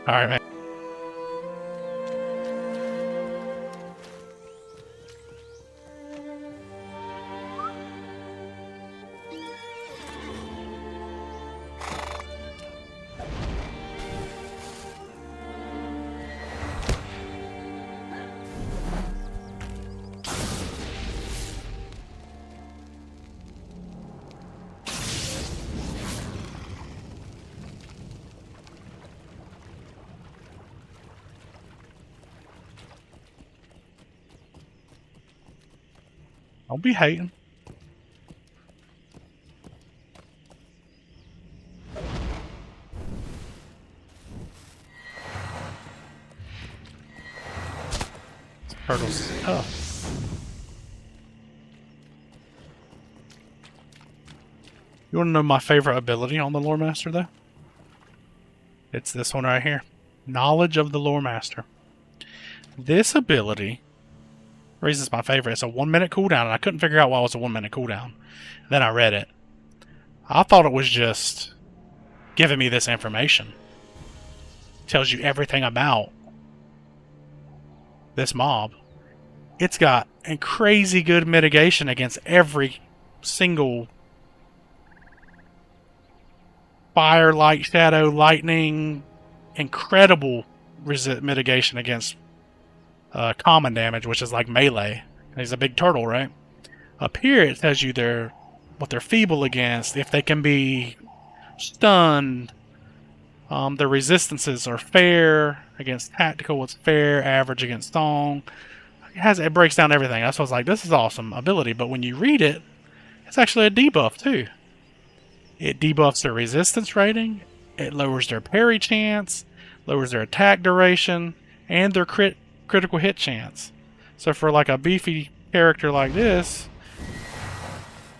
Alright, man. Don't be hating. This turtle's tough. You want to know my favorite ability on the Lore Master, though? It's this one right here. Knowledge of the Lore Master. This ability... The reason it's my favorite, it's a 1 minute cooldown, and I couldn't figure out why it was a 1 minute cooldown. Then I read it. I thought it was just giving me this information. It tells you everything about this mob. It's got a crazy good mitigation against every single fire, light, shadow, lightning. Incredible mitigation against common damage, which is like melee. He's a big turtle, right? Up here it tells you what they're feeble against, if they can be stunned. Their resistances are fair against tactical, it's fair, average against song. It breaks down everything. That's why I was like, this is awesome ability, but when you read it, it's actually a debuff too. It debuffs their resistance rating, it lowers their parry chance, lowers their attack duration, and their critical hit chance. So for like a beefy character like this,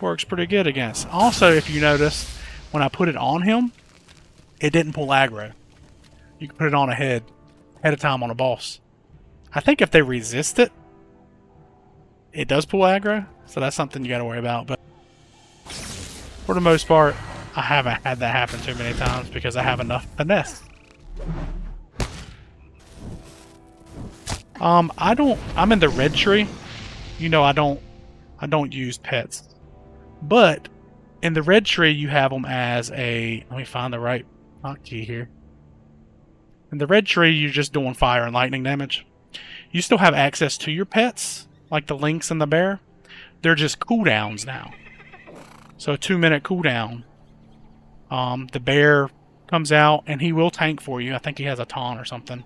works pretty good against. Also, if you notice, when I put it on him, it didn't pull aggro. You can put it on ahead of time on a boss. I think if they resist it, it does pull aggro, so that's something you gotta worry about. But for the most part, I haven't had that happen too many times because I have enough finesse. I'm in the red tree. You know, I don't use pets. But in the red tree, you have them as a, let me find the right hotkey here. In the red tree, you're just doing fire and lightning damage. You still have access to your pets, like the lynx and the bear. They're just cooldowns now. So a 2 minute cooldown. The bear comes out and he will tank for you. I think he has a taunt or something.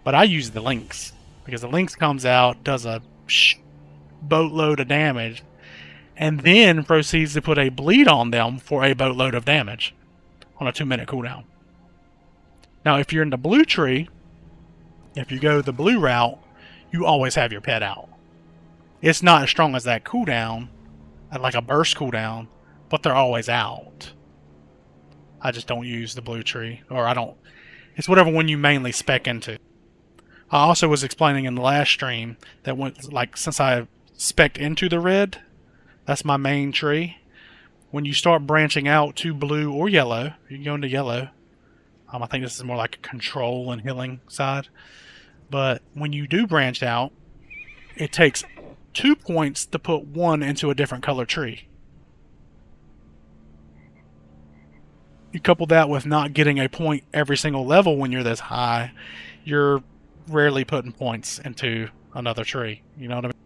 But I use the lynx. Because the lynx comes out, does a boatload of damage, and then proceeds to put a bleed on them for a boatload of damage on a 2 minute cooldown. Now, if you're in the blue tree, if you go the blue route, you always have your pet out. It's not as strong as that cooldown, like a burst cooldown, but they're always out. I just don't use the blue tree, or I don't. It's whatever one you mainly spec into. I also was explaining in the last stream that since I spec'd into the red, that's my main tree. when you start branching out to blue or yellow, you can go into yellow. I think this is more like a control and healing side. But when you do branch out, it takes 2 points to put one into a different color tree. You couple that with not getting a point every single level when you're this high, you're rarely putting points into another tree. You know what I mean?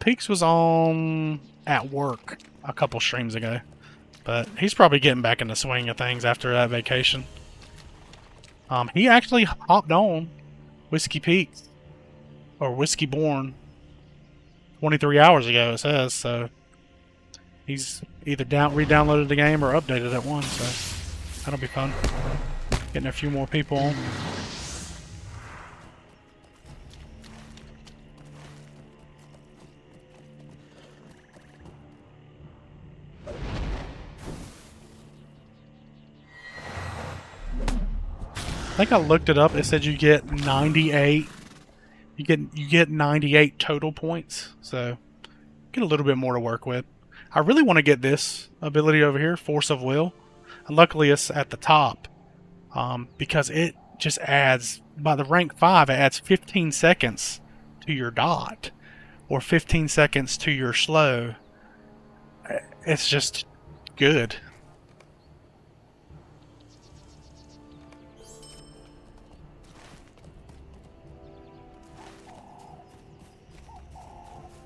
Peaks was on at work a couple streams ago, but he's probably getting back in the swing of things after that vacation. He actually hopped on Whiskey Peaks, or Whiskey Born, 23 hours ago, it says, so he's either re-downloaded the game or updated it once, so that'll be fun. Getting a few more people on. I think I looked it up. It said you get 98. You get 98 total points, so get a little bit more to work with. I really want to get this ability over here, Force of Will, and luckily it's at the top, because it just adds, by the rank 5, it adds 15 seconds to your dot, or 15 seconds to your slow. It's just good.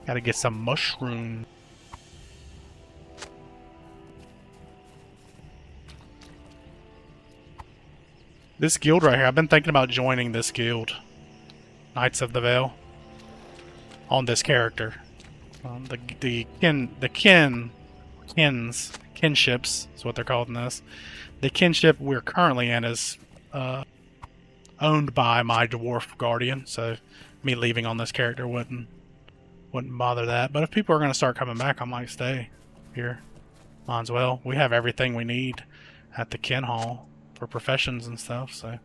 Gotta get some mushroom. This guild right here, I've been thinking about joining this guild. Knights of the Vale. On this character. Kinships is what they're called in this. The kinship we're currently in is owned by my dwarf guardian, so me leaving on this character wouldn't bother that. But if people are going to start coming back, I might stay here. Might as well. We have everything we need at the kin hall for professions and stuff, so.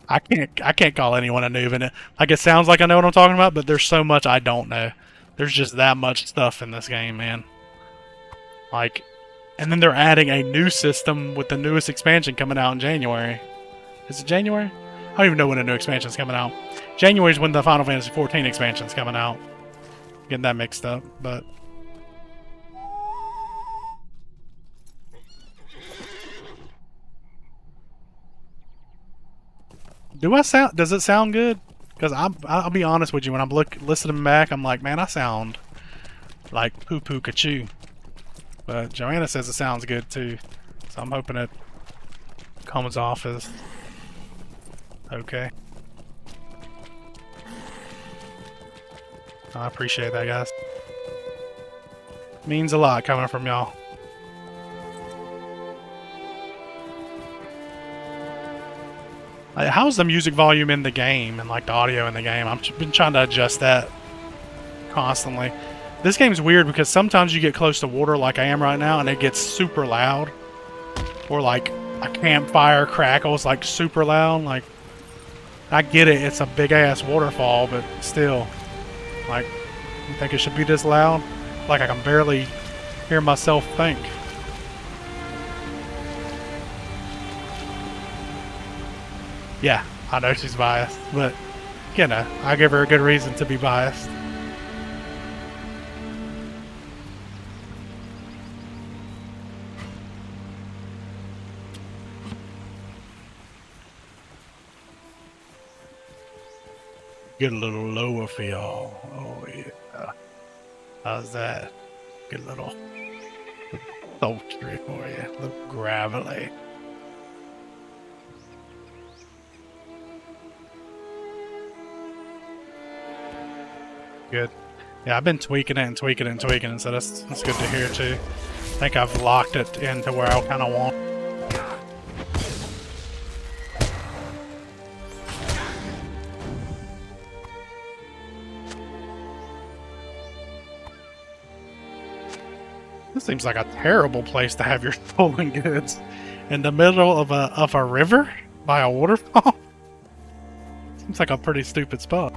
I can't call anyone a noob in it. Like, it sounds like I know what I'm talking about, but there's so much I don't know. There's just that much stuff in this game, man. Like, and then they're adding a new system with the newest expansion coming out in January. Is it January? I don't even know when a new expansion's coming out. January is when the Final Fantasy XIV expansion's coming out. Getting that mixed up, but... Does it sound good? Because I'll be honest with you, when I'm listening back, I'm like, man, I sound like poo-poo kachoo. But Joanna says it sounds good too, so I'm hoping it comes off as okay. I appreciate that, guys. Means a lot coming from y'all. How's the music volume in the game and like the audio in the game? I've been trying to adjust that constantly. This game's weird because sometimes you get close to water like I am right now and it gets super loud. Or like a campfire crackles like super loud. Like, I get it, it's a big ass waterfall, but still. Like, you think it should be this loud? Like I can barely hear myself think. Yeah, I know she's biased, but, you know, I give her a good reason to be biased. Get a little lower for y'all. Oh, yeah. How's that? Get a little sultry for you. A little gravelly. Good. Yeah, I've been tweaking it and tweaking it and tweaking it, so that's good to hear too. I think I've locked it into where I kind of want. This seems like a terrible place to have your stolen goods. In the middle of a river? By a waterfall? Seems like a pretty stupid spot.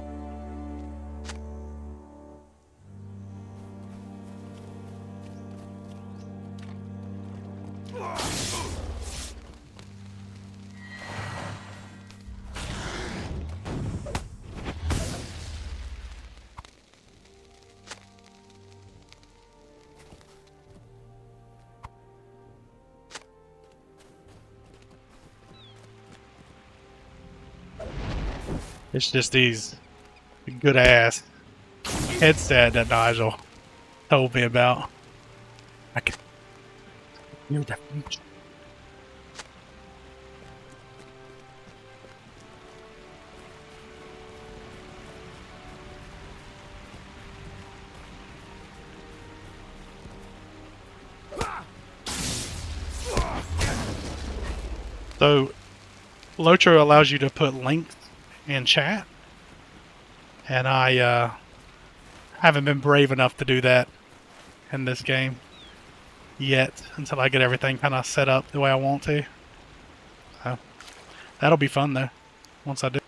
It's just these good ass headset that Nigel told me about. I can hear the future. So, LoTRo allows you to put links in chat, and I haven't been brave enough to do that in this game yet until I get everything kind of set up the way I want to. So, that'll be fun though, once I do.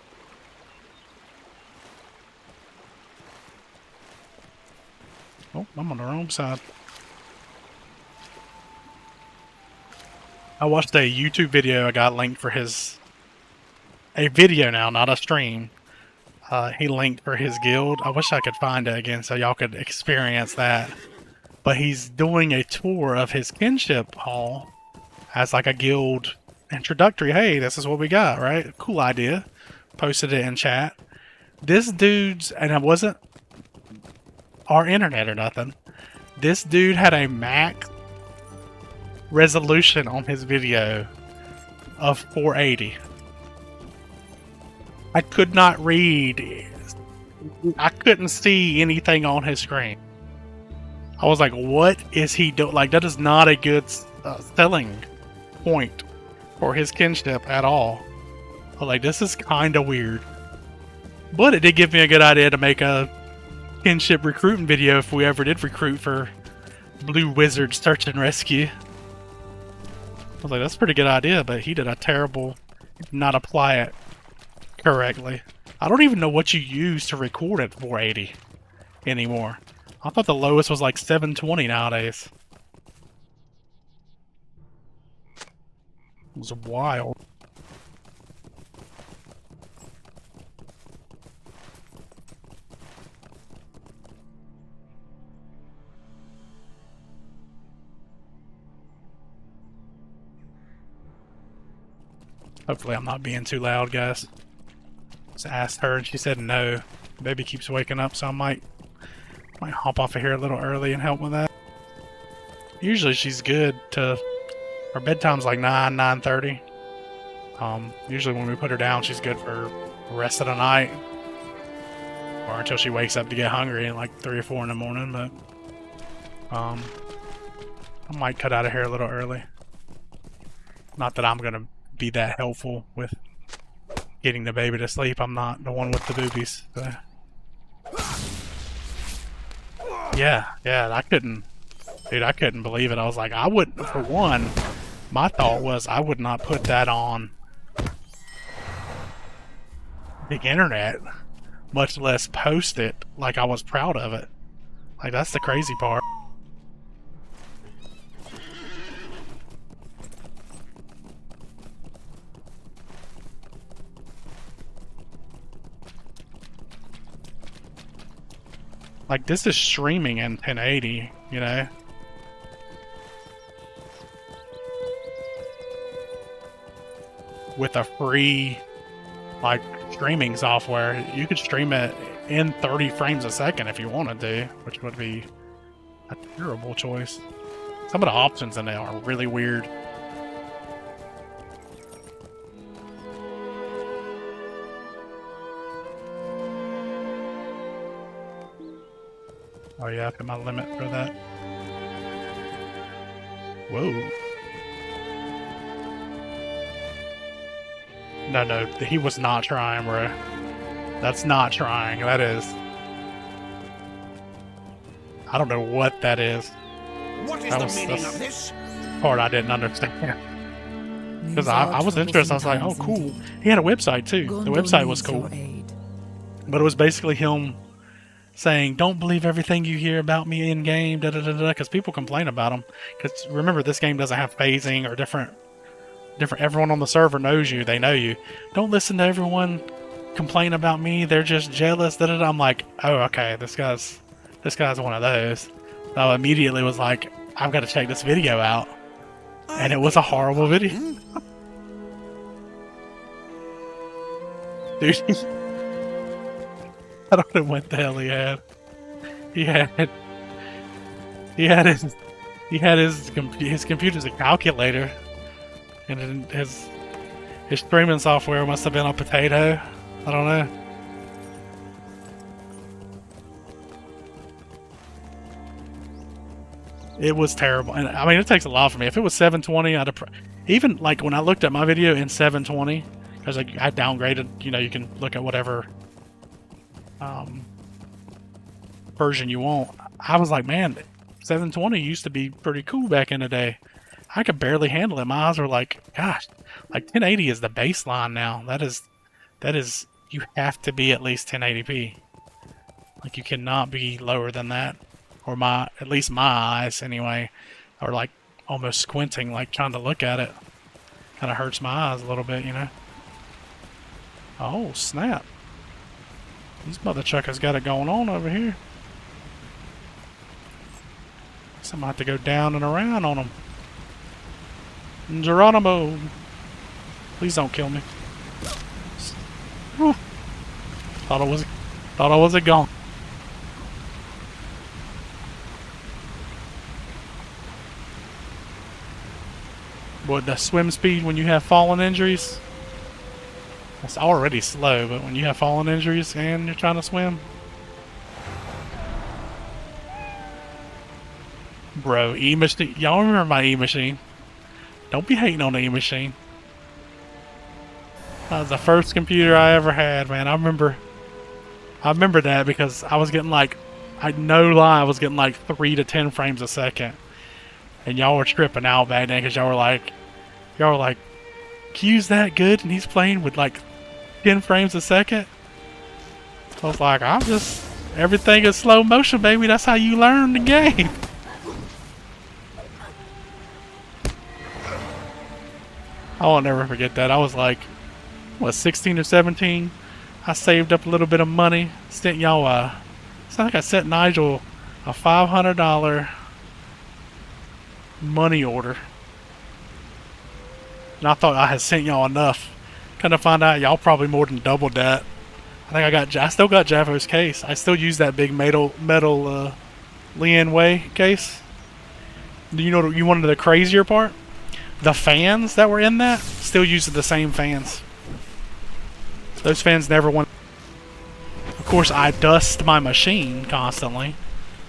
Oh, I'm on the wrong side. I watched a YouTube video I got linked for his... A video now, not a stream. He linked for his guild. I wish I could find it again so y'all could experience that. But he's doing a tour of his kinship hall as like a guild introductory. Hey, this is what we got, right? Cool idea. Posted it in chat. This dude's... And it wasn't our internet or nothing. This dude had a max resolution on his video of 480. I could not read. I couldn't see anything on his screen. I was like, what is he doing? Like, that is not a good selling point for his kinship at all. I was like, this is kind of weird. But it did give me a good idea to make a kinship recruiting video if we ever did recruit for Blue Wizard Search and Rescue. I was like, that's a pretty good idea, but he did a terrible... not apply it correctly. I don't even know what you use to record at 480 anymore. I thought the lowest was like 720 nowadays. It was wild. Hopefully I'm not being too loud, guys. Just asked her and she said no. Baby keeps waking up, so I might hop off of here a little early and help with that. Usually she's good to... Her bedtime's like 9:30. Usually when we put her down, she's good for the rest of the night. Or until she wakes up to get hungry at like 3 or 4 in the morning, but... I might cut out of here a little early. Not that I'm gonna be that helpful with getting the baby to sleep. I'm not the one with the boobies. So. Yeah, I couldn't believe it. I was like, I wouldn't, for one, my thought was I would not put that on the internet, much less post it like I was proud of it. Like, that's the crazy part. Like, this is streaming in 1080, you know? With a free, like, streaming software. You could stream it in 30 frames a second if you wanted to, which would be a terrible choice. Some of the options in there are really weird. Oh yeah, I put my limit for that. Whoa. No, he was not trying, bro. That's not trying, that is. I don't know what that is. What is That the was- meaning that's- of this? Part I didn't understand. Because These are I was interested. I was like, oh, troublesome cool. times He had a website too. indeed. The Gondor website was needs cool. your aid. But it was basically him saying, don't believe everything you hear about me in game, da da da da, because people complain about him. Because remember, this game doesn't have phasing or different. Everyone on the server knows you. They know you. Don't listen to everyone complain about me. They're just jealous. Da da da. I'm like, oh, okay. This guy's one of those. So I immediately was like, I've got to check this video out. And it was a horrible video. Dude, I don't know what the hell he had. He had his computer's a calculator, and then his streaming software must have been a potato. I don't know. It was terrible, and I mean it takes a lot for me. If it was 720, I'd have even like when I looked at my video in 720, because I downgraded. You know, you can look at whatever version you want. I was like, man, 720 used to be pretty cool back in the day. I could barely handle it. My eyes were like, gosh, like 1080 is the baseline now. That is you have to be at least 1080p. Like you cannot be lower than that. Or at least my eyes anyway, are like almost squinting, like trying to look at it. Kind of hurts my eyes a little bit, you know. Oh snap! These mother chuckers got it going on over here. So I'm gonna have to go down and around on them. Geronimo, please don't kill me. Whew. Thought I was a gone. What, the swim speed when you have fallen injuries? That's already slow, but when you have fallen injuries and you're trying to swim? Bro, E-Machine. Y'all remember my E-Machine? Don't be hating on the E-Machine. That was the first computer I ever had, man. I remember that because I was getting like, no lie, I was getting like 3 to 10 frames a second. And y'all were tripping out back then because y'all were like, Q's that good and he's playing with like 10 frames a second? I was like, everything is slow motion, baby. That's how you learn the game. I will never forget that. I was like, what, 16 or 17? I saved up a little bit of money. Sent y'all it's like I sent Nigel a $500 money order. And I thought I had sent y'all enough. Kind of find out y'all probably more than doubled that. I still got Javo's case. I still use that big metal Lian Wei case. Do you know you wanted the crazier part? The fans that were in that still using the same fans. Those fans never went. Of course, I dust my machine constantly.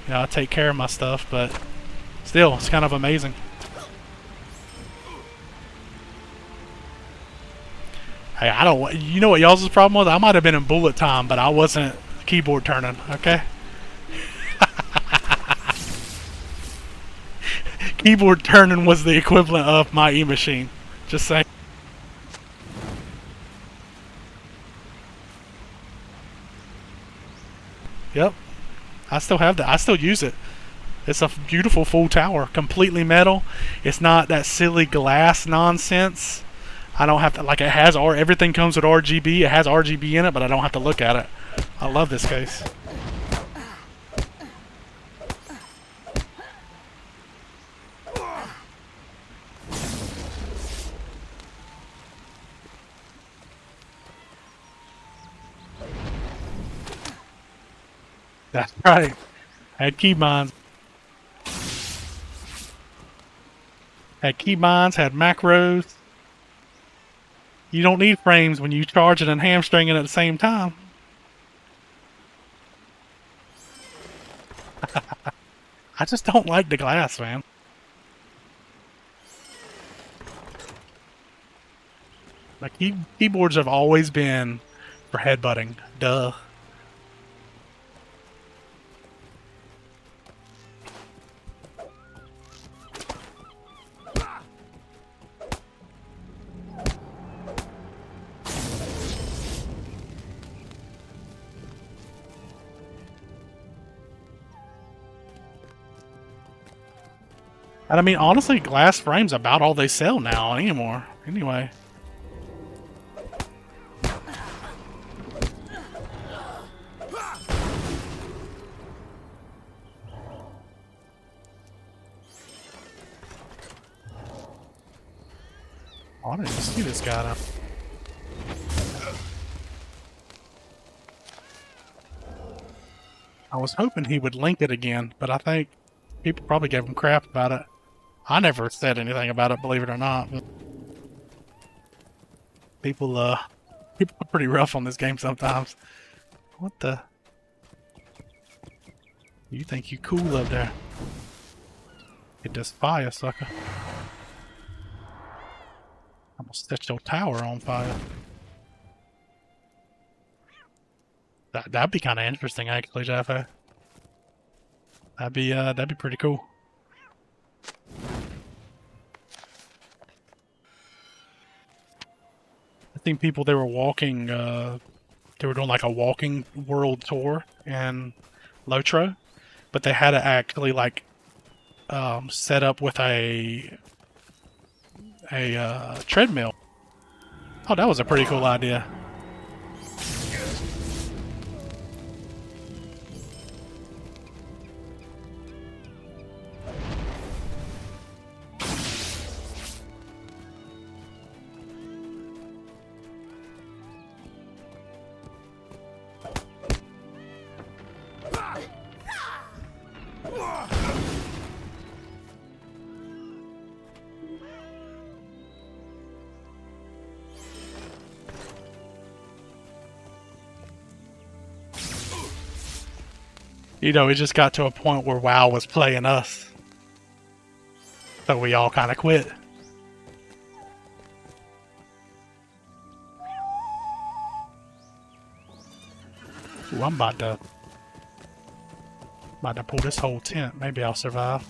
You know, I take care of my stuff, but still, it's kind of amazing. Hey, you know what y'all's problem was? I might have been in bullet time, but I wasn't keyboard turning, okay? Keyboard turning was the equivalent of my E-Machine. Just saying. Yep. I still have that. I still use it. It's a beautiful full tower. Completely metal. It's not that silly glass nonsense. I don't have to, like, it has everything comes with RGB. It has RGB in it, but I don't have to look at it. I love this case. That's right. I had keybinds. Had keybinds, had macros. You don't need frames when you charge it and hamstring it at the same time. I just don't like the glass, man. My keyboards have always been for headbutting. Duh. And I mean, honestly, glass frames about all they sell now anymore. Anyway. Oh, I didn't even see this guy now. I was hoping he would link it again, but I think people probably gave him crap about it. I never said anything about it, believe it or not. But people are pretty rough on this game sometimes. What the? You think you cool up there? Get this fire, sucker. I'm gonna set your tower on fire. That'd be kind of interesting, actually, Jaffa. That'd be pretty cool. I think people they were walking, they were doing like a walking world tour in LoTRO, but they had to actually like set up with a treadmill. Oh, that was a pretty cool idea. You know, it just got to a point where WoW was playing us. So we all kind of quit. Ooh, I'm about to pull this whole tent. Maybe I'll survive.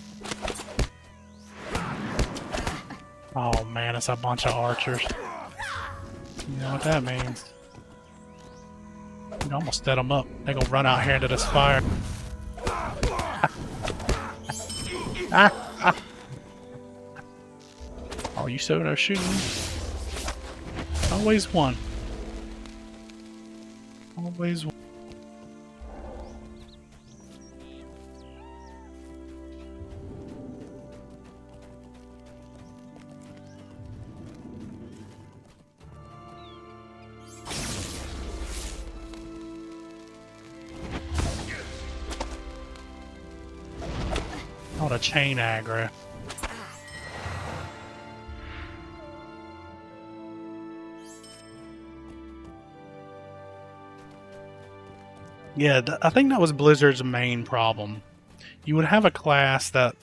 Oh man, it's a bunch of archers. You know what that means. You know, I'm gonna set them up. They're gonna run out here into this fire. Oh, you so there shooting? Always one. Always one. Oh, the chain aggro. Yeah, I think that was Blizzard's main problem. You would have a class that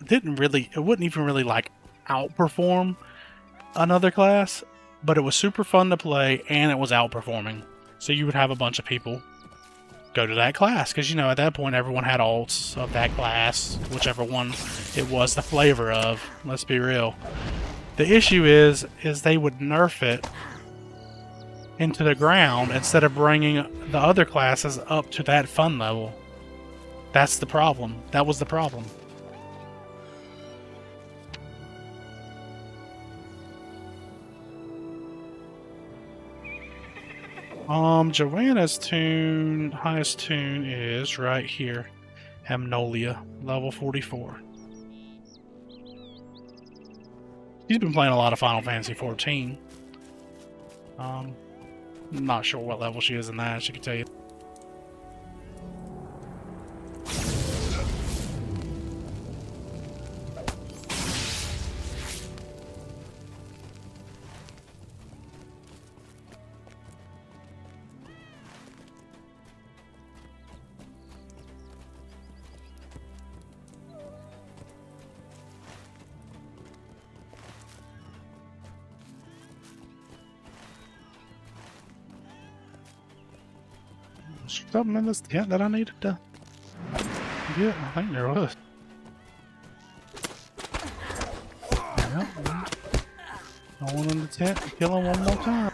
it wouldn't even really like outperform another class, but it was super fun to play and it was outperforming. So you would have a bunch of people go to that class because, you know, at that point everyone had alts of that class, whichever one it was the flavor of. Let's be real. The issue is they would nerf it into the ground instead of bringing the other classes up to that fun level. That's the problem. That was the problem. Joanna's highest tune is right here. Amnolia, level 44. She's been playing a lot of Final Fantasy 14. I'm not sure what level she is in that, she can tell you. Something in this tent that I needed to get? I think there was. Yep. Go on in the tent and kill him one more time.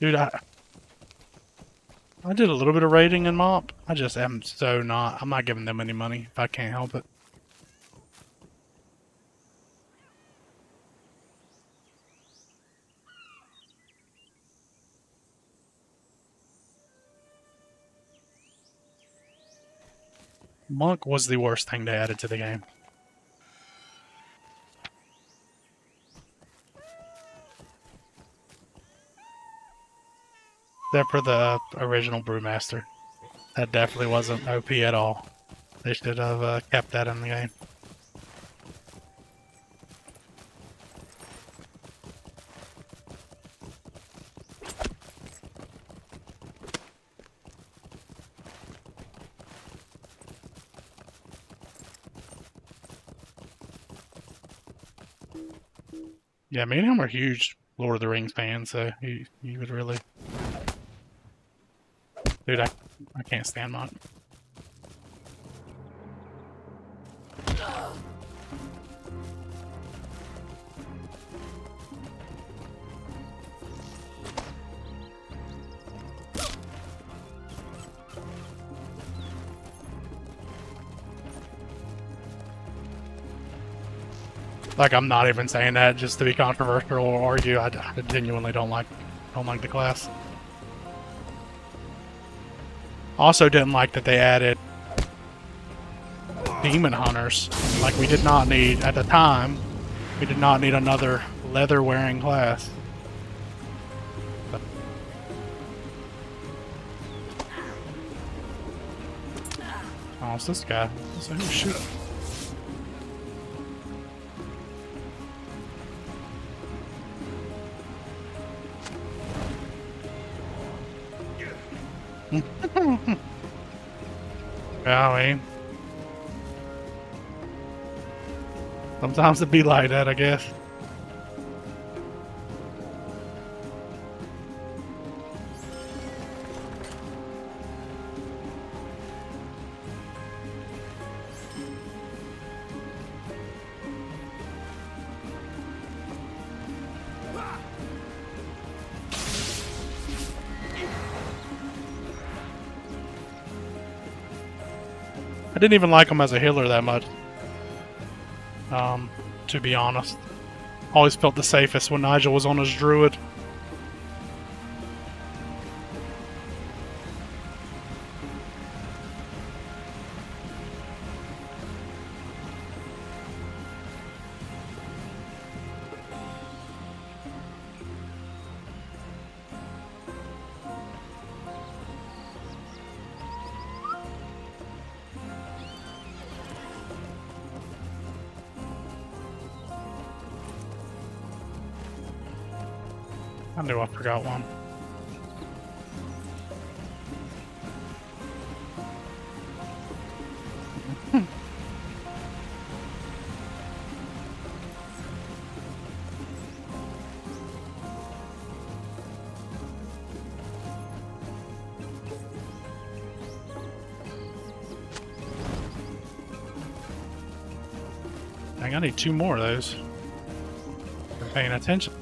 Dude, I did a little bit of raiding in Mop. I just am so not. I'm not giving them any money if I can't help it. Monk was the worst thing they added to the game. Except for the original Brewmaster. That definitely wasn't OP at all. They should have kept that in the game. Yeah, me and him are huge Lord of the Rings fans, so he would really... Dude, I can't stand Monk. Like, I'm not even saying that just to be controversial or argue. I genuinely don't like the class. Also didn't like that they added demon hunters. Like, we did not need, at the time, we did not need another leather-wearing class. Oh, it's this guy. So who shoot him? Yeah, I mean, sometimes it be like that, I guess. I didn't even like him as a healer that much. To be honest. Always felt the safest when Nigel was on his druid. I knew I forgot one. Dang, I need 2 more of those. I'm paying attention.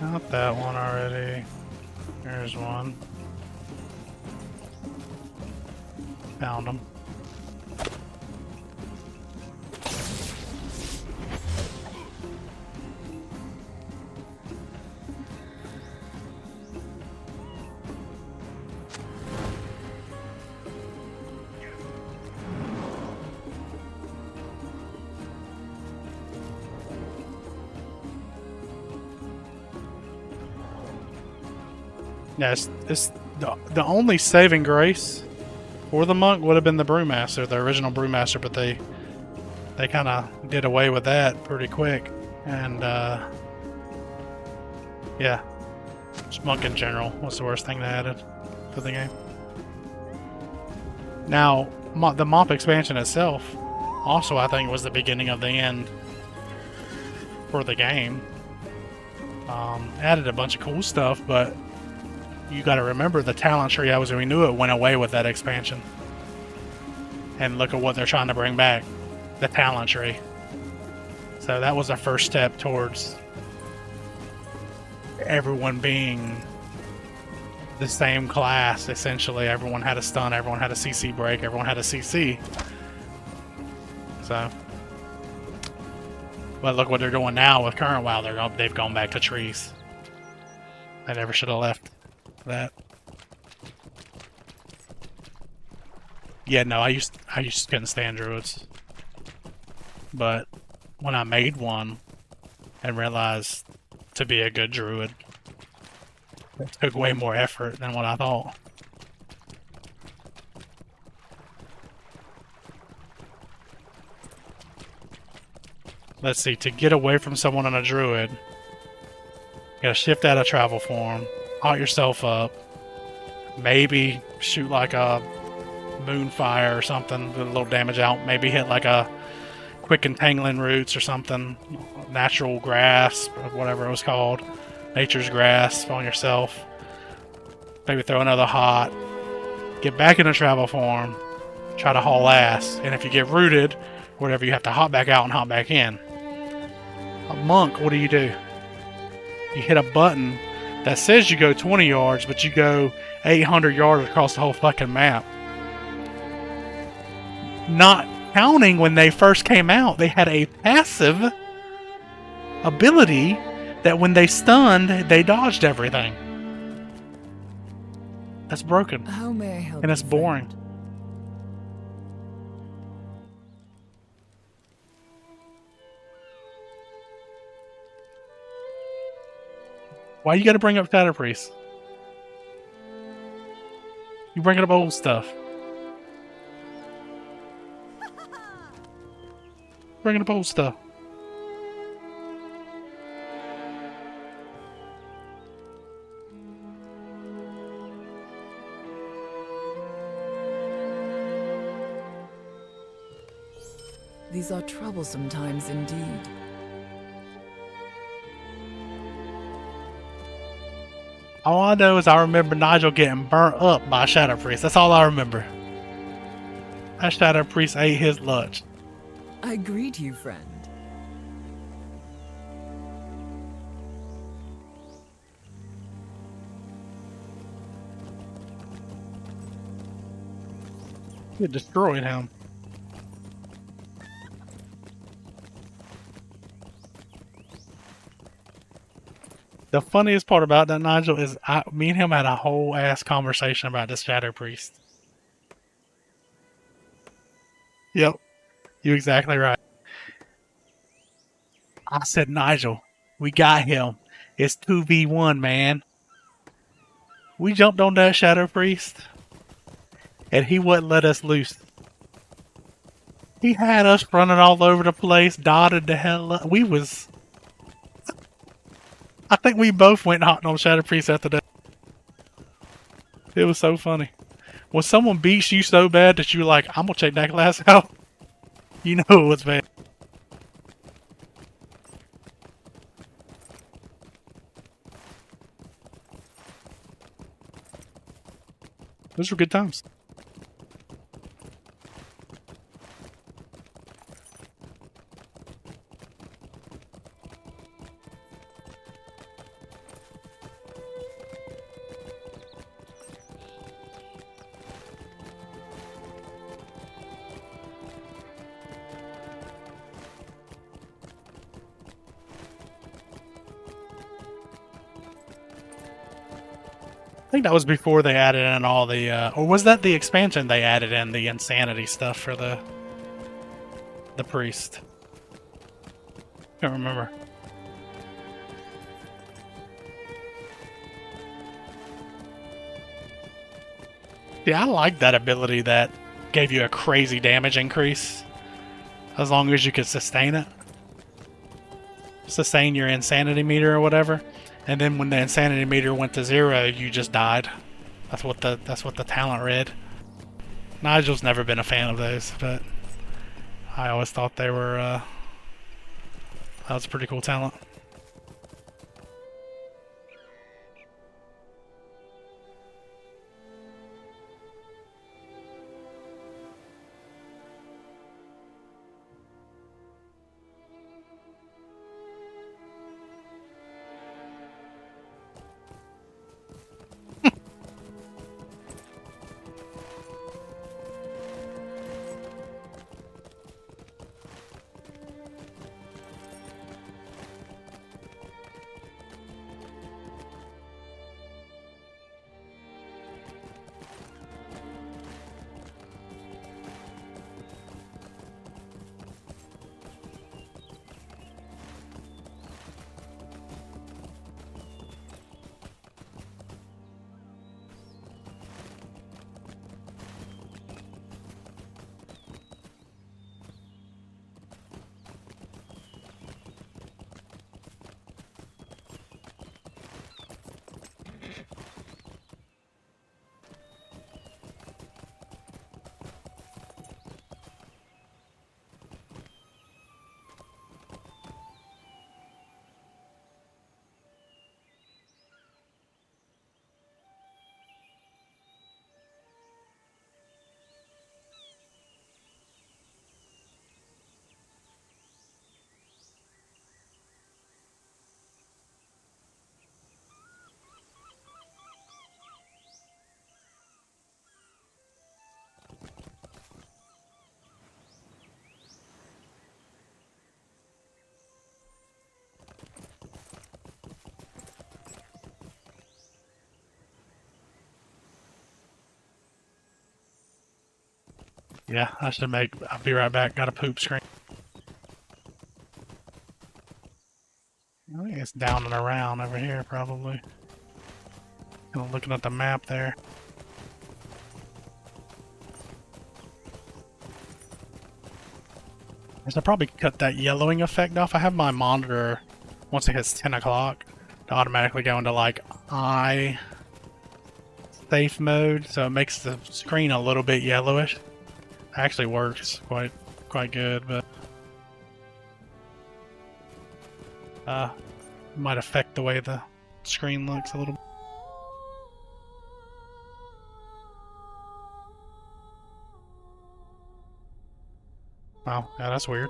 Not that one already. There's one. Found them. Yeah, it's the only saving grace for the monk would have been the brewmaster, the original brewmaster, but they kind of did away with that pretty quick, and yeah, just monk in general was the worst thing they added to the game. Now, the mop expansion itself also, I think, was the beginning of the end for the game. Added a bunch of cool stuff, but you got to remember the talent tree as we knew it went away with that expansion. And look at what they're trying to bring back. The talent tree. So that was the first step towards everyone being the same class, essentially. Everyone had a stun, everyone had a CC break, everyone had a CC. So, but look what they're doing now with current WoW. They've gone back to trees. They never should have left that. Yeah, no, I used to couldn't stand druids. But when I made one and realized to be a good druid, it took way more effort than what I thought. Let's see, to get away from someone on a druid, you gotta shift out of travel form, halt yourself up, maybe shoot like a moonfire or something, with a little damage out, maybe hit like a quick entangling roots or something, natural grasp or whatever it was called, nature's grasp on yourself, maybe throw another hot, get back into travel form, try to haul ass, and if you get rooted, whatever, you have to hop back out and hop back in. A monk, what do? You hit a button that says you go 20 yards, but you go 800 yards across the whole fucking map. Not counting when they first came out, they had a passive ability that when they stunned, they dodged everything. That's broken. How may I help And it's you, boring. friend? Why you gotta bring up Shadow Priest? You bringing up old stuff. Bringing up old stuff. These are troublesome times indeed. All I know is I remember Nigel getting burnt up by Shadow Priest. That's all I remember. That Shadow Priest ate his lunch. I greet you, friend. It destroyed him. The funniest part about that, Nigel, is me and him had a whole ass conversation about this Shadow Priest. Yep, you're exactly right. I said, Nigel, we got him. It's 2v1, man. We jumped on that Shadow Priest, and he wouldn't let us loose. He had us running all over the place, dotted the hell up. I think we both went hot on Shadow Priest after that. It was so funny. When someone beats you so bad that you're like, I'm gonna check that class out, you know it was bad. Those were good times. I think that was before they added in all the, or was that the expansion they added in the insanity stuff for the priest? Can't remember. Yeah, I like that ability that gave you a crazy damage increase as long as you could sustain it. Sustain your insanity meter or whatever. And then when the insanity meter went to 0, you just died. That's what the talent read. Nigel's never been a fan of those, but I always thought they were that was a pretty cool talent. Yeah, I should make. I'll be right back. Got a poop screen. I think it's down and around over here, probably. Kind of looking at the map there. I should probably cut that yellowing effect off. I have my monitor, once it hits 10 o'clock, to automatically go into like eye safe mode, so it makes the screen a little bit yellowish. It actually works quite good, but might affect the way the screen looks a little bit. Oh, yeah, that's weird.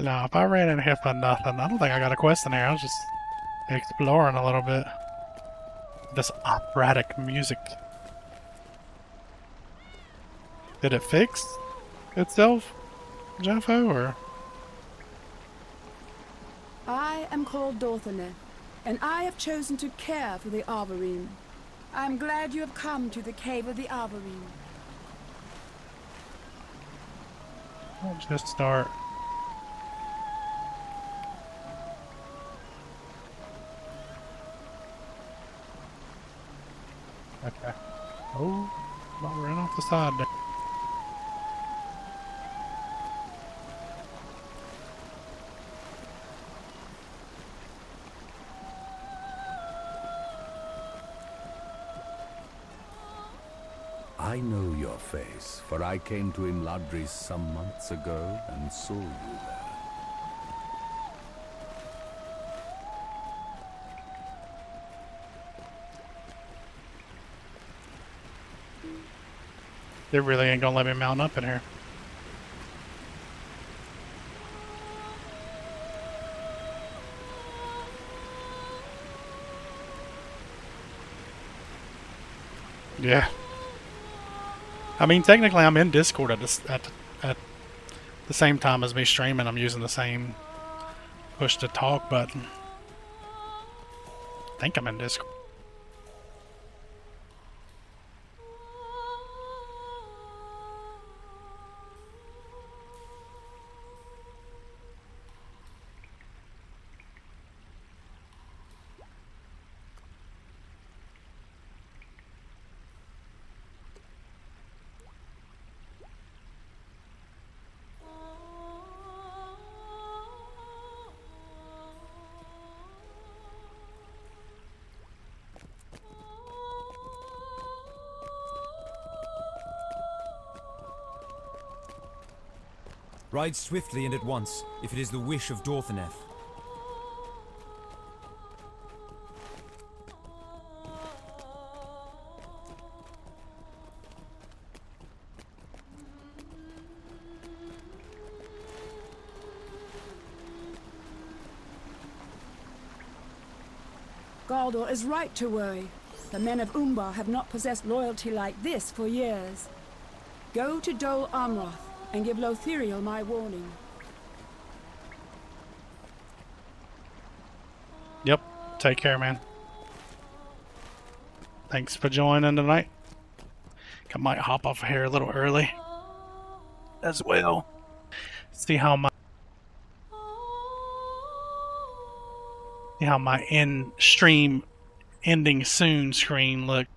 No, if I ran in here for nothing, I don't think I got a quest in here. I was just exploring a little bit. This operatic music. Did it fix itself, Jaffo, or? I am called Dorthane, and I have chosen to care for the Arborine. I am glad you have come to the cave of the Arborine. Let's just start. Okay. Oh, about ran off the side there. I know your face, for I came to Imladris some months ago and saw you there. They really ain't gonna let me mount up in here. Yeah. I mean, technically, I'm in Discord at the same time as me streaming. I'm using the same push to talk button. I think I'm in Discord. Ride swiftly and at once, if it is the wish of Dorthaneth. Galdor is right to worry. The men of Umbar have not possessed loyalty like this for years. Go to Dol Amroth and give Lothiriel my warning. Yep. Take care, man. Thanks for joining tonight. I might hop off here a little early as well. See how my in stream ending soon screen looks.